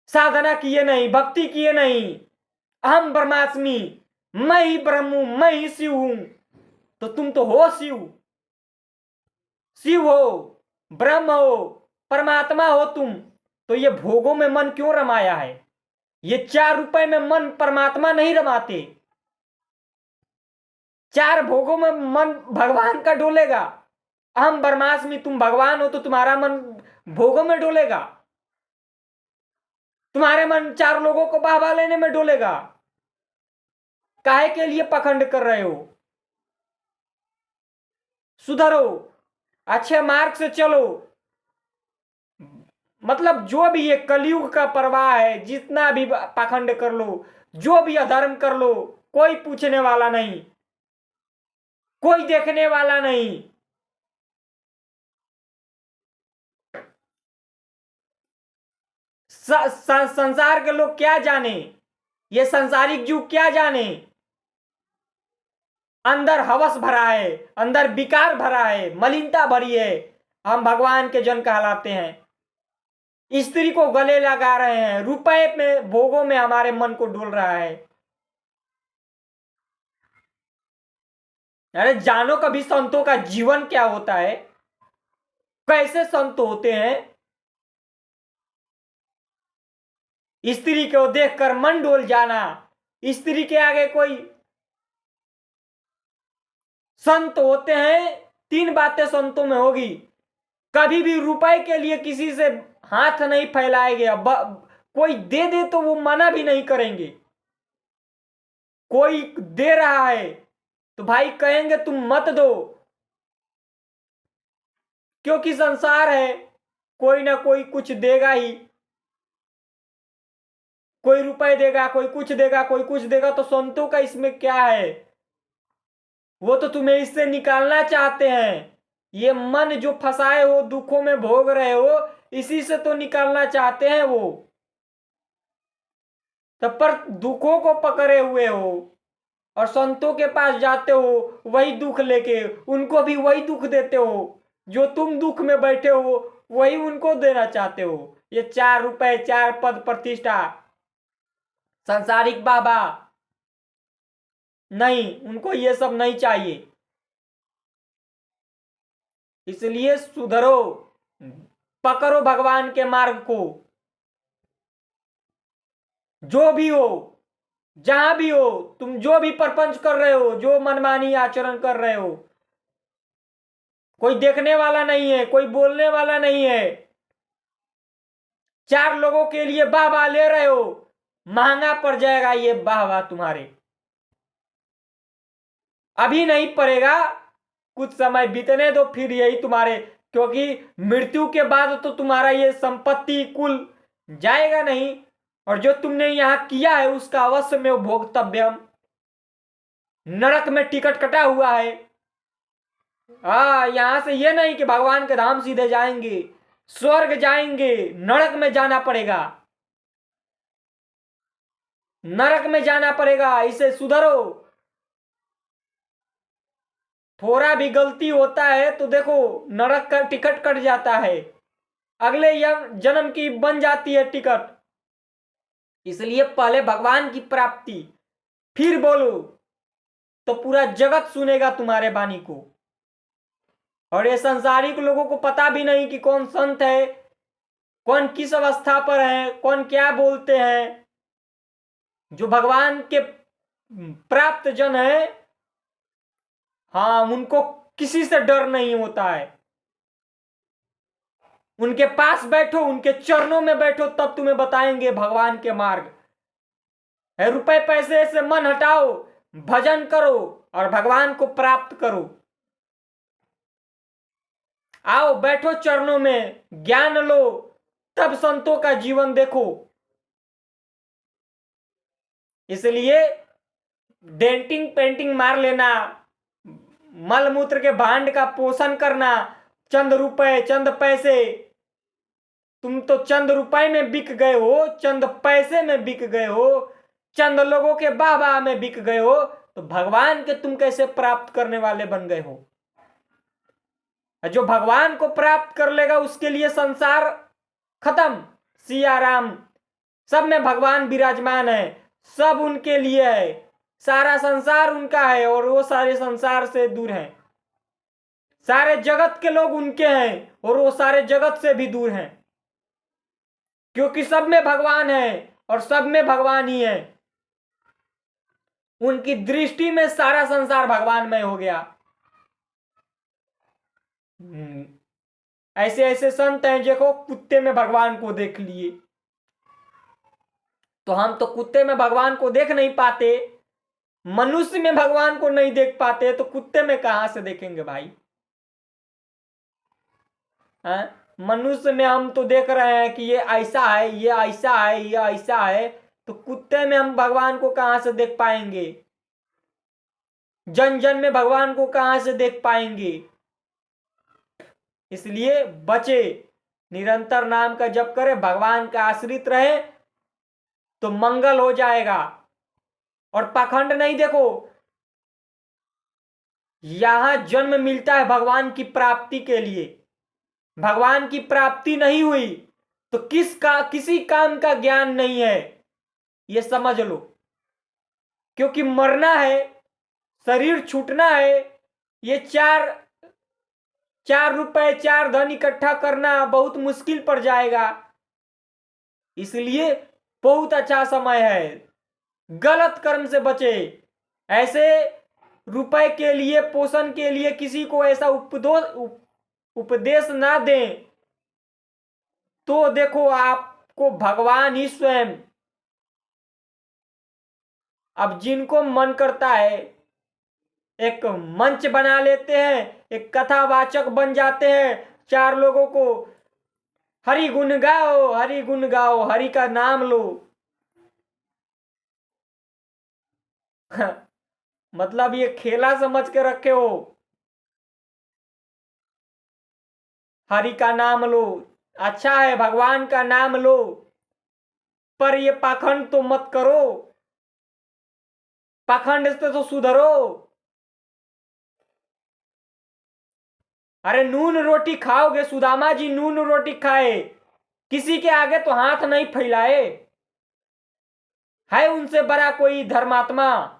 साधना किए नहीं, भक्ति किए नहीं, अहम ब्रह्मास्मि, मैं ही ब्रह्म हूं, मैं ही शिव हूं, तो तुम तो हो शिव। शिव हो, ब्रह्म हो, परमात्मा हो तुम। तो ये भोगों में मन क्यों रमाया है? ये 4 रुपए में मन परमात्मा नहीं रमाते। 4 भोगों में मन भगवान का डोलेगा। अहम ब्रह्मास्मि, तुम भगवान हो तो तुम्हारा मन भोगों में डोलेगा। तुम्हारे मन 4 लोगों को बाबा लेने में डोलेगा। काहे के लिए पखंड कर रहे हो? सुधरो, अच्छे मार्ग से चलो। मतलब जो भी ये कलयुग का प्रवाह है, जितना भी पाखंड कर लो, जो भी अधर्म कर लो, कोई पूछने वाला नहीं, कोई देखने वाला नहीं। संसार के लोग क्या जाने, ये संसारिक जीव क्या जाने। अंदर हवस भरा है, अंदर विकार भरा है, मलिनता भरी है। हम भगवान के जन कहलाते हैं, स्त्री को गले लगा रहे हैं, रुपए में भोगों में हमारे मन को डोल रहा है। अरे जानो कभी संतों का जीवन क्या होता है, कैसे संत होते हैं। स्त्री को देखकर मन डोल जाना। स्त्री के आगे कोई संत होते हैं, 3 बातें संतों में होगी। कभी भी रुपए के लिए किसी से हाथ नहीं फैलाएंगे। कोई दे दे तो वो मना भी नहीं करेंगे। कोई दे रहा है तो भाई कहेंगे तुम मत दो, क्योंकि संसार है, कोई ना कोई कुछ देगा ही। कोई रुपए देगा, कोई कुछ देगा, कोई कुछ देगा। तो संतों का इसमें क्या है? वो तो तुम्हें इससे निकालना चाहते हैं। ये मन जो फंसाए हो, दुखों में भोग रहे हो, इसी से तो निकालना चाहते हैं वो। तब पर दुखों को पकड़े हुए हो और संतों के पास जाते हो वही दुख लेके, उनको भी वही दुख देते हो। जो तुम दुख में बैठे हो वही उनको देना चाहते हो। ये 4 रुपए, 4 पद प्रतिष्ठा, सांसारिक बाबा नहीं, उनको ये सब नहीं चाहिए। इसलिए सुधरो, पकड़ो भगवान के मार्ग को। जो भी हो, जहां भी हो, तुम जो भी प्रपंच कर रहे हो, जो मनमानी आचरण कर रहे हो, कोई देखने वाला नहीं है, कोई बोलने वाला नहीं है। 4 लोगों के लिए वाह वाह ले रहे हो, महंगा पड़ जाएगा ये वाह वाह तुम्हारे। अभी नहीं पड़ेगा, कुछ समय बीतने दो, फिर यही तुम्हारे क्योंकि मृत्यु के बाद तो तुम्हारा ये संपत्ति कुल जाएगा नहीं, और जो तुमने यहाँ किया है उसका अवश्य में भोक्तव्यम। नरक में टिकट कटा हुआ है। यहां से ये नहीं कि भगवान के धाम सीधे जाएंगे, स्वर्ग जाएंगे, नरक में जाना पड़ेगा, नरक में जाना पड़ेगा। इसे सुधरो। थोड़ा भी गलती होता है तो देखो नरक का टिकट कट जाता है, अगले जन्म की बन जाती है टिकट। इसलिए पहले भगवान की प्राप्ति, फिर बोलो तो पूरा जगत सुनेगा तुम्हारे वाणी को। और ये संसारिक लोगों को पता भी नहीं कि कौन संत है, कौन किस अवस्था पर है, कौन क्या बोलते हैं। जो भगवान के प्राप्त जन है, उनको किसी से डर नहीं होता है। उनके पास बैठो, उनके चरणों में बैठो, तब तुम्हें बताएंगे भगवान के मार्ग। रुपए पैसे से मन हटाओ, भजन करो और भगवान को प्राप्त करो। आओ बैठो चरणों में, ज्ञान लो, तब संतों का जीवन देखो। इसलिए डेंटिंग पेंटिंग मार लेना, मलमूत्र के भांड का पोषण करना, चंद रुपए चंद पैसे, तुम तो चंद रुपए में बिक गए हो, चंद पैसे में बिक गए हो, चंद लोगों के बाबा में बिक गए हो, तो भगवान के तुम कैसे प्राप्त करने वाले बन गए हो? जो भगवान को प्राप्त कर लेगा उसके लिए संसार खत्म। सिया राम, सब में भगवान विराजमान है, सब उनके लिए है, सारा संसार उनका है और वो सारे संसार से दूर हैं। सारे जगत के लोग उनके हैं और वो सारे जगत से भी दूर हैं, क्योंकि सब में भगवान है और सब में भगवान ही है। उनकी दृष्टि में सारा संसार भगवानमय हो गया। ऐसे ऐसे संत हैं, देखो कुत्ते में भगवान को देख लिए। तो हम तो कुत्ते में भगवान को देख नहीं पाते, मनुष्य में भगवान को नहीं देख पाते, तो कुत्ते में कहां से देखेंगे भाई? मनुष्य में हम तो देख रहे हैं कि ये ऐसा है, ये ऐसा है, ये ऐसा है, तो कुत्ते में हम भगवान को कहां से देख पाएंगे? जन जन में भगवान को कहां से देख पाएंगे? इसलिए बचे, निरंतर नाम का जप करे, भगवान का आश्रित रहे तो मंगल हो जाएगा। और पाखंड नहीं, देखो यहां जन्म मिलता है भगवान की प्राप्ति के लिए। भगवान की प्राप्ति नहीं हुई तो किसी काम का ज्ञान नहीं है, ये समझ लो। क्योंकि मरना है, शरीर छूटना है, ये चार रुपए चार धन इकट्ठा करना बहुत मुश्किल पड़ जाएगा। इसलिए बहुत अच्छा समय है, गलत कर्म से बचे। ऐसे रुपए के लिए, पोषण के लिए किसी को ऐसा उपदेश ना दें, तो देखो आपको भगवान ही स्वयं, अब जिनको मन करता है एक मंच बना लेते हैं, एक कथावाचक बन जाते हैं, चार लोगों को हरि गुण गाओ, हरि गुण गाओ, हरि का नाम लो। मतलब ये खेला समझ के रखे हो, हरि का नाम लो, अच्छा है भगवान का नाम लो, पर ये पाखंड तो मत करो, पाखंड से तो सुधरो। अरे नून रोटी खाओगे, सुदामा जी नून रोटी खाए, किसी के आगे तो हाथ नहीं फैलाए। है उनसे बड़ा कोई धर्मात्मा?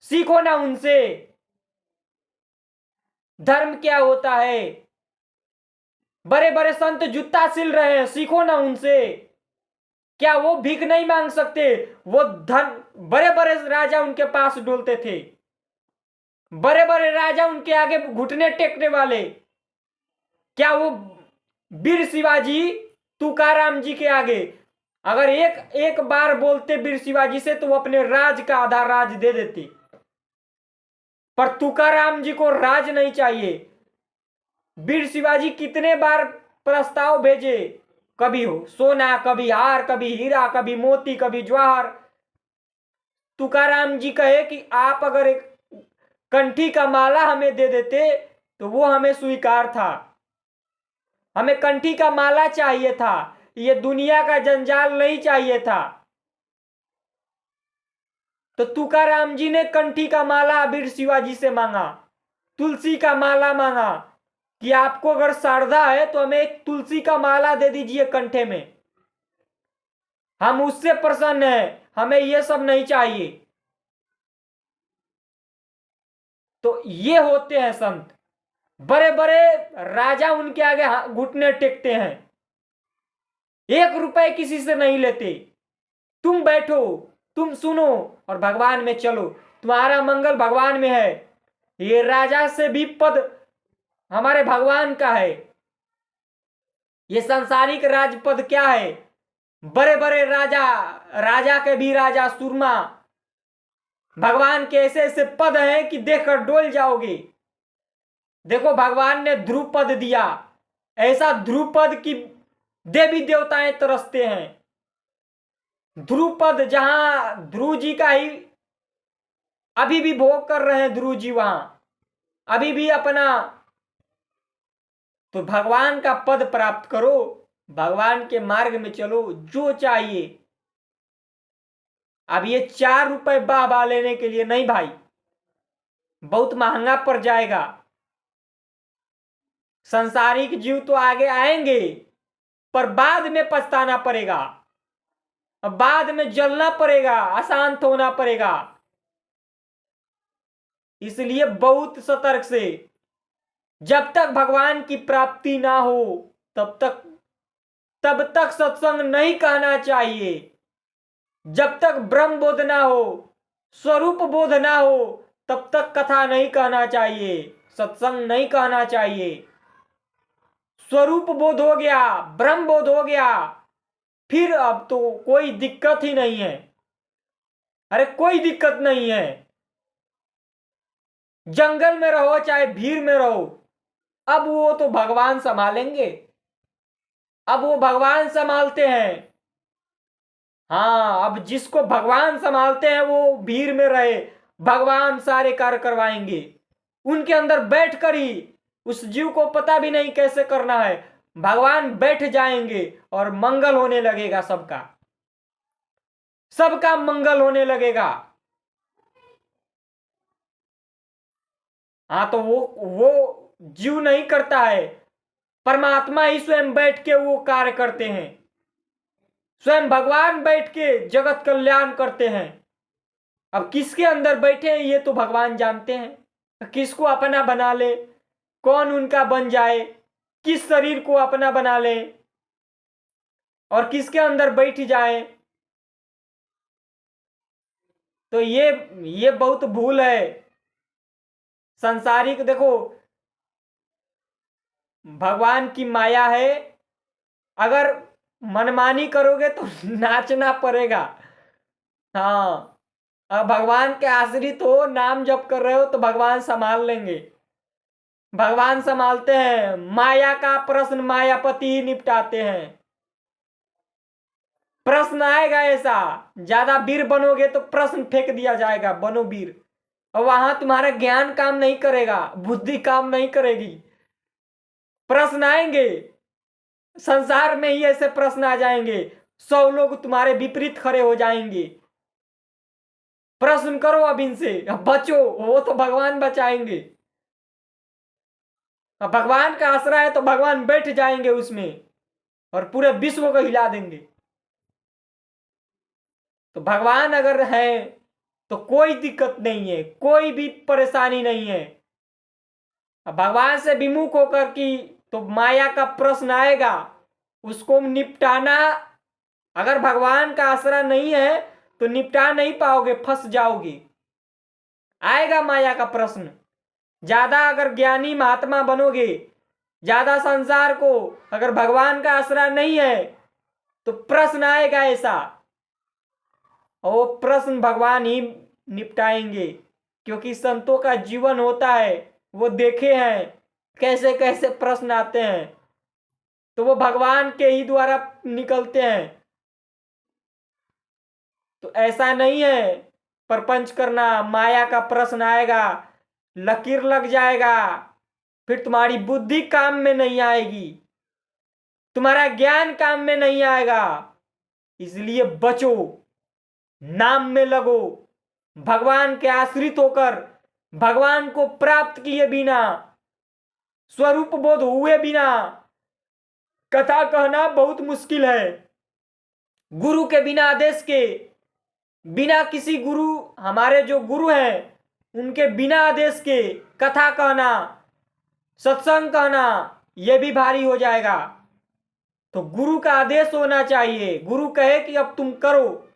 सीखो ना उनसे, धर्म क्या होता है। बड़े बड़े संत जूता सिल रहे हैं, सीखो ना उनसे। क्या वो भीख नहीं मांग सकते? वो धन, बड़े बड़े राजा उनके पास डोलते थे, बड़े बड़े राजा उनके आगे घुटने टेकने वाले। क्या वो वीर शिवाजी तुकाराम जी के आगे अगर एक बार बोलते वीर शिवाजी से, तो वो अपने राज का आधा राज दे देते। पर तुकाराम जी को राज नहीं चाहिए, वीर शिवाजी कितने बार प्रस्ताव भेजे, कभी हो सोना, कभी हार, कभी हीरा, कभी मोती, कभी जवाहर। तुकाराम जी कहे कि आप अगर एक कंठी का माला हमें दे देते तो वो हमें स्वीकार था। हमें कंठी का माला चाहिए था, ये दुनिया का जंजाल नहीं चाहिए था। तो तुकाराम जी ने कंठी का माला वीर शिवाजी से मांगा, तुलसी का माला मांगा कि आपको अगर श्रद्धा है तो हमें एक तुलसी का माला दे दीजिए कंठे में, हम उससे प्रसन्न हैं, हमें ये सब नहीं चाहिए। तो ये होते हैं संत। बड़े बड़े राजा उनके आगे घुटने टेकते हैं, 1 रुपए किसी से नहीं लेते। तुम बैठो, तुम सुनो और भगवान में चलो, तुम्हारा मंगल भगवान में है। ये राजा से भी पद हमारे भगवान का है। ये सांसारिक राजपद क्या है? बड़े बड़े राजा, राजा के भी राजा सुरमा, भगवान के ऐसे ऐसे पद हैं कि देखकर डोल जाओगे। देखो भगवान ने ध्रुव पद दिया, ऐसा ध्रुव पद की देवी देवताएं तरसते हैं। ध्रुव पद जहां ध्रुव जी का ही अभी भी भोग कर रहे हैं, ध्रुव जी वहां अभी भी अपना। तो भगवान का पद प्राप्त करो, भगवान के मार्ग में चलो, जो चाहिए। अब ये 4 रुपए बाबा लेने के लिए नहीं भाई, बहुत महंगा पड़ जाएगा। संसारिक जीव तो आगे आएंगे पर बाद में पछताना पड़ेगा, बाद में जलना पड़ेगा, अशांत होना पड़ेगा। इसलिए बहुत सतर्क से, जब तक भगवान की प्राप्ति ना हो तब तक सत्संग नहीं कहना चाहिए। जब तक ब्रह्म बोध ना हो, स्वरूप बोध ना हो, तब तक कथा नहीं कहना चाहिए, सत्संग नहीं कहना चाहिए। स्वरूप बोध हो गया, ब्रह्म बोध हो गया, फिर अब तो कोई दिक्कत ही नहीं है। अरे कोई दिक्कत नहीं है। जंगल में रहो चाहे भीड़ में रहो, अब वो तो भगवान संभालेंगे, अब वो भगवान संभालते हैं। हाँ, अब जिसको भगवान संभालते हैं वो भीड़ में रहे, भगवान सारे कार्य करवाएंगे। उनके अंदर बैठकर ही, उस जीव को पता भी नहीं कैसे करना है, भगवान बैठ जाएंगे और मंगल होने लगेगा, सबका सबका मंगल होने लगेगा। हाँ, तो वो जीव नहीं करता है, परमात्मा ही स्वयं बैठ के वो कार्य करते हैं। स्वयं भगवान बैठ के जगत कल्याण करते हैं। अब किसके अंदर बैठे हैं ये तो भगवान जानते हैं, किसको अपना बना ले, कौन उनका बन जाए, किस शरीर को अपना बना ले और किसके अंदर बैठ जाए। तो ये बहुत भूल है संसारिक। देखो भगवान की माया है, अगर मनमानी करोगे तो नाचना पड़ेगा। हाँ, अब भगवान के आश्रित हो, नाम जप कर रहे हो तो भगवान संभाल लेंगे, भगवान संभालते हैं। माया का प्रश्न मायापति ही निपटाते हैं। प्रश्न आएगा ऐसा, ज्यादा वीर बनोगे तो प्रश्न फेंक दिया जाएगा, बनो वीर, और वहां तुम्हारा ज्ञान काम नहीं करेगा, बुद्धि काम नहीं करेगी। प्रश्न आएंगे, संसार में ही ऐसे प्रश्न आ जाएंगे, 100 लोग तुम्हारे विपरीत खड़े हो जाएंगे। प्रश्न करो अब इनसे, अब बचो, वो तो भगवान बचाएंगे। अब भगवान का आश्रय है तो भगवान बैठ जाएंगे उसमें और पूरे विश्व को हिला देंगे। तो भगवान अगर है तो कोई दिक्कत नहीं है, कोई भी परेशानी नहीं है। अब भगवान से विमुख होकर की तो माया का प्रश्न आएगा, उसको निपटाना। अगर भगवान का आश्रय नहीं है तो निपटा नहीं पाओगे, फंस जाओगे। आएगा माया का प्रश्न। ज्यादा अगर ज्ञानी महात्मा बनोगे, ज्यादा संसार को अगर भगवान का आश्रय नहीं है तो प्रश्न आएगा ऐसा, और वो प्रश्न भगवान ही निपटाएंगे, क्योंकि संतों का जीवन होता है, वो देखे हैं। कैसे कैसे प्रश्न आते हैं, तो वो भगवान के ही द्वारा निकलते हैं। तो ऐसा नहीं है प्रपंच करना, माया का प्रश्न आएगा, लकीर लग जाएगा, फिर तुम्हारी बुद्धि काम में नहीं आएगी, तुम्हारा ज्ञान काम में नहीं आएगा। इसलिए बचो, नाम में लगो, भगवान के आश्रित होकर, भगवान को प्राप्त किए बिना, स्वरूप बोध हुए बिना कथा कहना बहुत मुश्किल है। गुरु के बिना, आदेश के बिना, किसी गुरु, हमारे जो गुरु हैं उनके बिना आदेश के कथा कहना, सत्संग कहना, यह भी भारी हो जाएगा। तो गुरु का आदेश होना चाहिए। गुरु कहे कि अब तुम करो।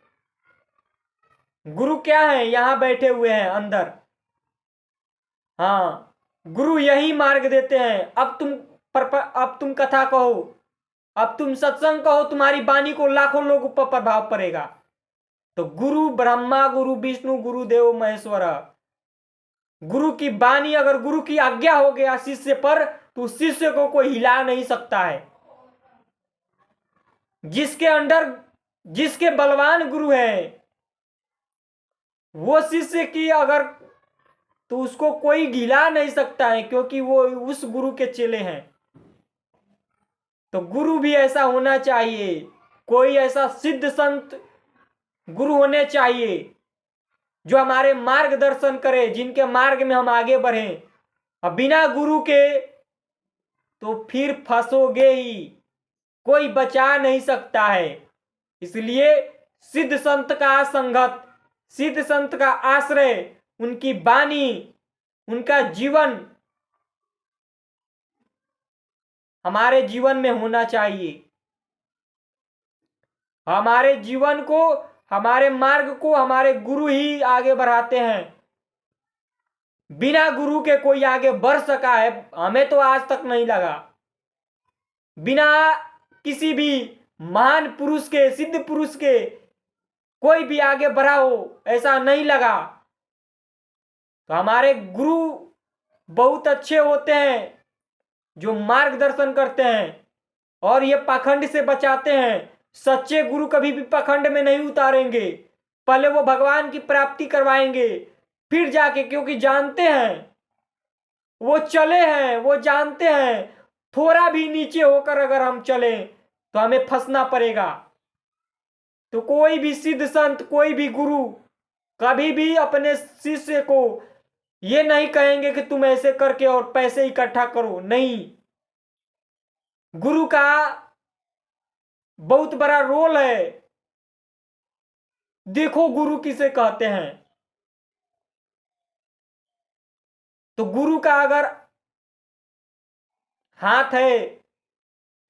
गुरु क्या है? यहां बैठे हुए हैं अंदर। हाँ, गुरु यही मार्ग देते हैं। अब तुम कथा कहो, अब तुम सत्संग कहो, तुम्हारी वाणी को लाखों लोगों पर प्रभाव पड़ेगा। तो गुरु ब्रह्मा, गुरु विष्णु, गुरु देव महेश्वर। गुरु की वाणी, अगर गुरु की आज्ञा हो गया शिष्य पर, तो उस शिष्य को कोई हिला नहीं सकता है। जिसके अंडर, जिसके बलवान गुरु है, वो शिष्य की अगर, तो उसको कोई गिला नहीं सकता है, क्योंकि वो उस गुरु के चेले हैं। तो गुरु भी ऐसा होना चाहिए, कोई ऐसा सिद्ध संत गुरु होने चाहिए जो हमारे मार्गदर्शन करे, जिनके मार्ग में हम आगे बढ़ें। अब बिना गुरु के तो फिर फंसोगे ही, कोई बचा नहीं सकता है। इसलिए सिद्ध संत का संगत, सिद्ध संत का आश्रय, उनकी वाणी, उनका जीवन हमारे जीवन में होना चाहिए। हमारे जीवन को, हमारे मार्ग को हमारे गुरु ही आगे बढ़ाते हैं। बिना गुरु के कोई आगे बढ़ सका है, हमें तो आज तक नहीं लगा। बिना किसी भी महान पुरुष के, सिद्ध पुरुष के कोई भी आगे बढ़ा हो, ऐसा नहीं लगा। तो हमारे गुरु बहुत अच्छे होते हैं, जो मार्गदर्शन करते हैं और ये पाखंड से बचाते हैं। सच्चे गुरु कभी भी पाखंड में नहीं उतारेंगे। पहले वो भगवान की प्राप्ति करवाएंगे, फिर जाके, क्योंकि जानते हैं, वो चले हैं, वो जानते हैं थोड़ा भी नीचे होकर अगर हम चले तो हमें फंसना पड़ेगा। तो कोई भी सिद्ध संत, कोई भी गुरु कभी भी अपने शिष्य को ये नहीं कहेंगे कि तुम ऐसे करके और पैसे इकट्ठा करो, नहीं। गुरु का बहुत बड़ा रोल है। देखो गुरु किसे कहते हैं। तो गुरु का अगर हाथ है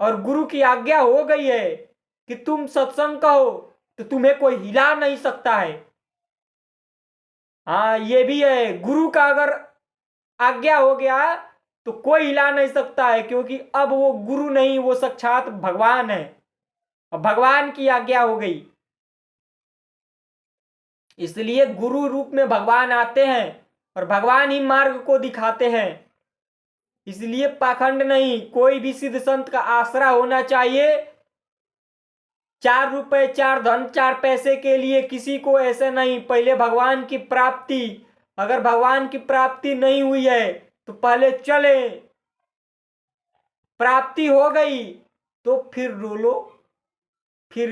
और गुरु की आज्ञा हो गई है कि तुम सत्संग कहो, तो तुम्हें कोई हिला नहीं सकता है। हाँ, ये भी है, गुरु का अगर आज्ञा हो गया तो कोई हिला नहीं सकता है, क्योंकि अब वो गुरु नहीं, वो साक्षात भगवान है। अब भगवान की आज्ञा हो गई, इसलिए गुरु रूप में भगवान आते हैं और भगवान ही मार्ग को दिखाते हैं। इसलिए पाखंड नहीं, कोई भी सिद्ध संत का आसरा होना चाहिए। 4 रुपए, 4 धन, 4 पैसे के लिए किसी को ऐसे नहीं। पहले भगवान की प्राप्ति, अगर भगवान की प्राप्ति नहीं हुई है तो पहले चले, प्राप्ति हो गई तो फिर रो लो। फिर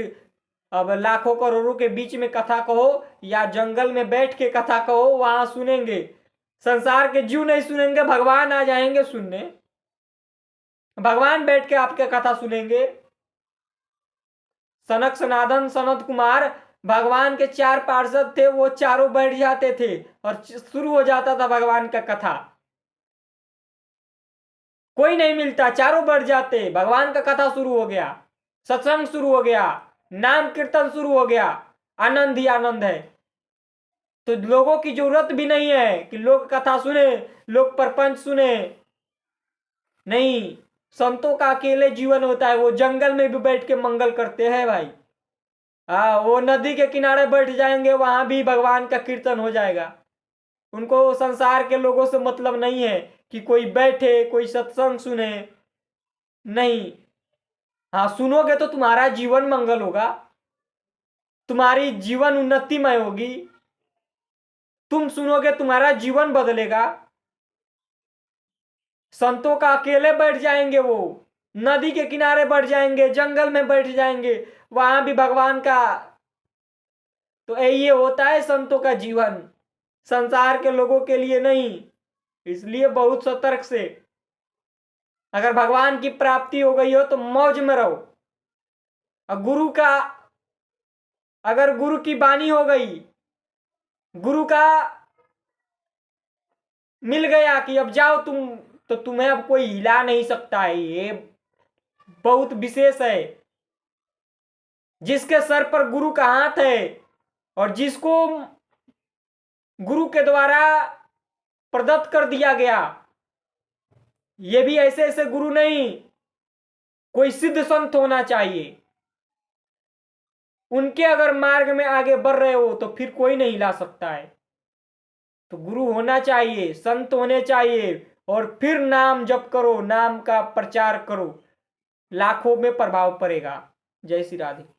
अब लाखों करोड़ों के बीच में कथा कहो या जंगल में बैठ के कथा कहो, वहां सुनेंगे। संसार के जीव नहीं सुनेंगे, भगवान आ जाएंगे सुनने। भगवान बैठ के आपके कथा सुनेंगे। सनक सनातन सनत कुमार, भगवान के 4 पार्षद थे, वो चारों बैठ जाते थे और शुरू हो जाता था भगवान का कथा। कोई नहीं मिलता, चारों बैठ जाते, भगवान का कथा शुरू हो गया, सत्संग शुरू हो गया, नाम कीर्तन शुरू हो गया, आनंद ही आनंद है। तो लोगों की जरूरत भी नहीं है कि लोग कथा सुने, लोग प्रपंच सुने, नहीं। संतों का अकेले जीवन होता है, वो जंगल में भी बैठ के मंगल करते हैं भाई। वो नदी के किनारे बैठ जाएंगे, वहां भी भगवान का कीर्तन हो जाएगा। उनको संसार के लोगों से मतलब नहीं है। कि कोई बैठे कोई सत्संग सुने, नहीं। हाँ, सुनोगे तो तुम्हारा जीवन मंगल होगा, तुम्हारी जीवन उन्नतिमय होगी, तुम सुनोगे तुम्हारा जीवन बदलेगा। संतों का अकेले बैठ जाएंगे, वो नदी के किनारे बैठ जाएंगे, जंगल में बैठ जाएंगे, वहां भी भगवान का। तो ये होता है संतों का जीवन, संसार के लोगों के लिए नहीं। इसलिए बहुत सतर्क से, अगर भगवान की प्राप्ति हो गई हो तो मौज में रहो। और गुरु का, अगर गुरु की वाणी हो गई, गुरु का मिल गया कि अब जाओ तुम, तो तुम्हें अब कोई हिला नहीं सकता है। ये बहुत विशेष है। जिसके सर पर गुरु का हाथ है और जिसको गुरु के द्वारा प्रदत्त कर दिया गया, ये भी ऐसे ऐसे गुरु नहीं, कोई सिद्ध संत होना चाहिए। उनके अगर मार्ग में आगे बढ़ रहे हो तो फिर कोई नहीं ला सकता है। तो गुरु होना चाहिए, संत होने चाहिए, और फिर नाम जप करो, नाम का प्रचार करो, लाखों में प्रभाव पड़ेगा। जय श्री राधे।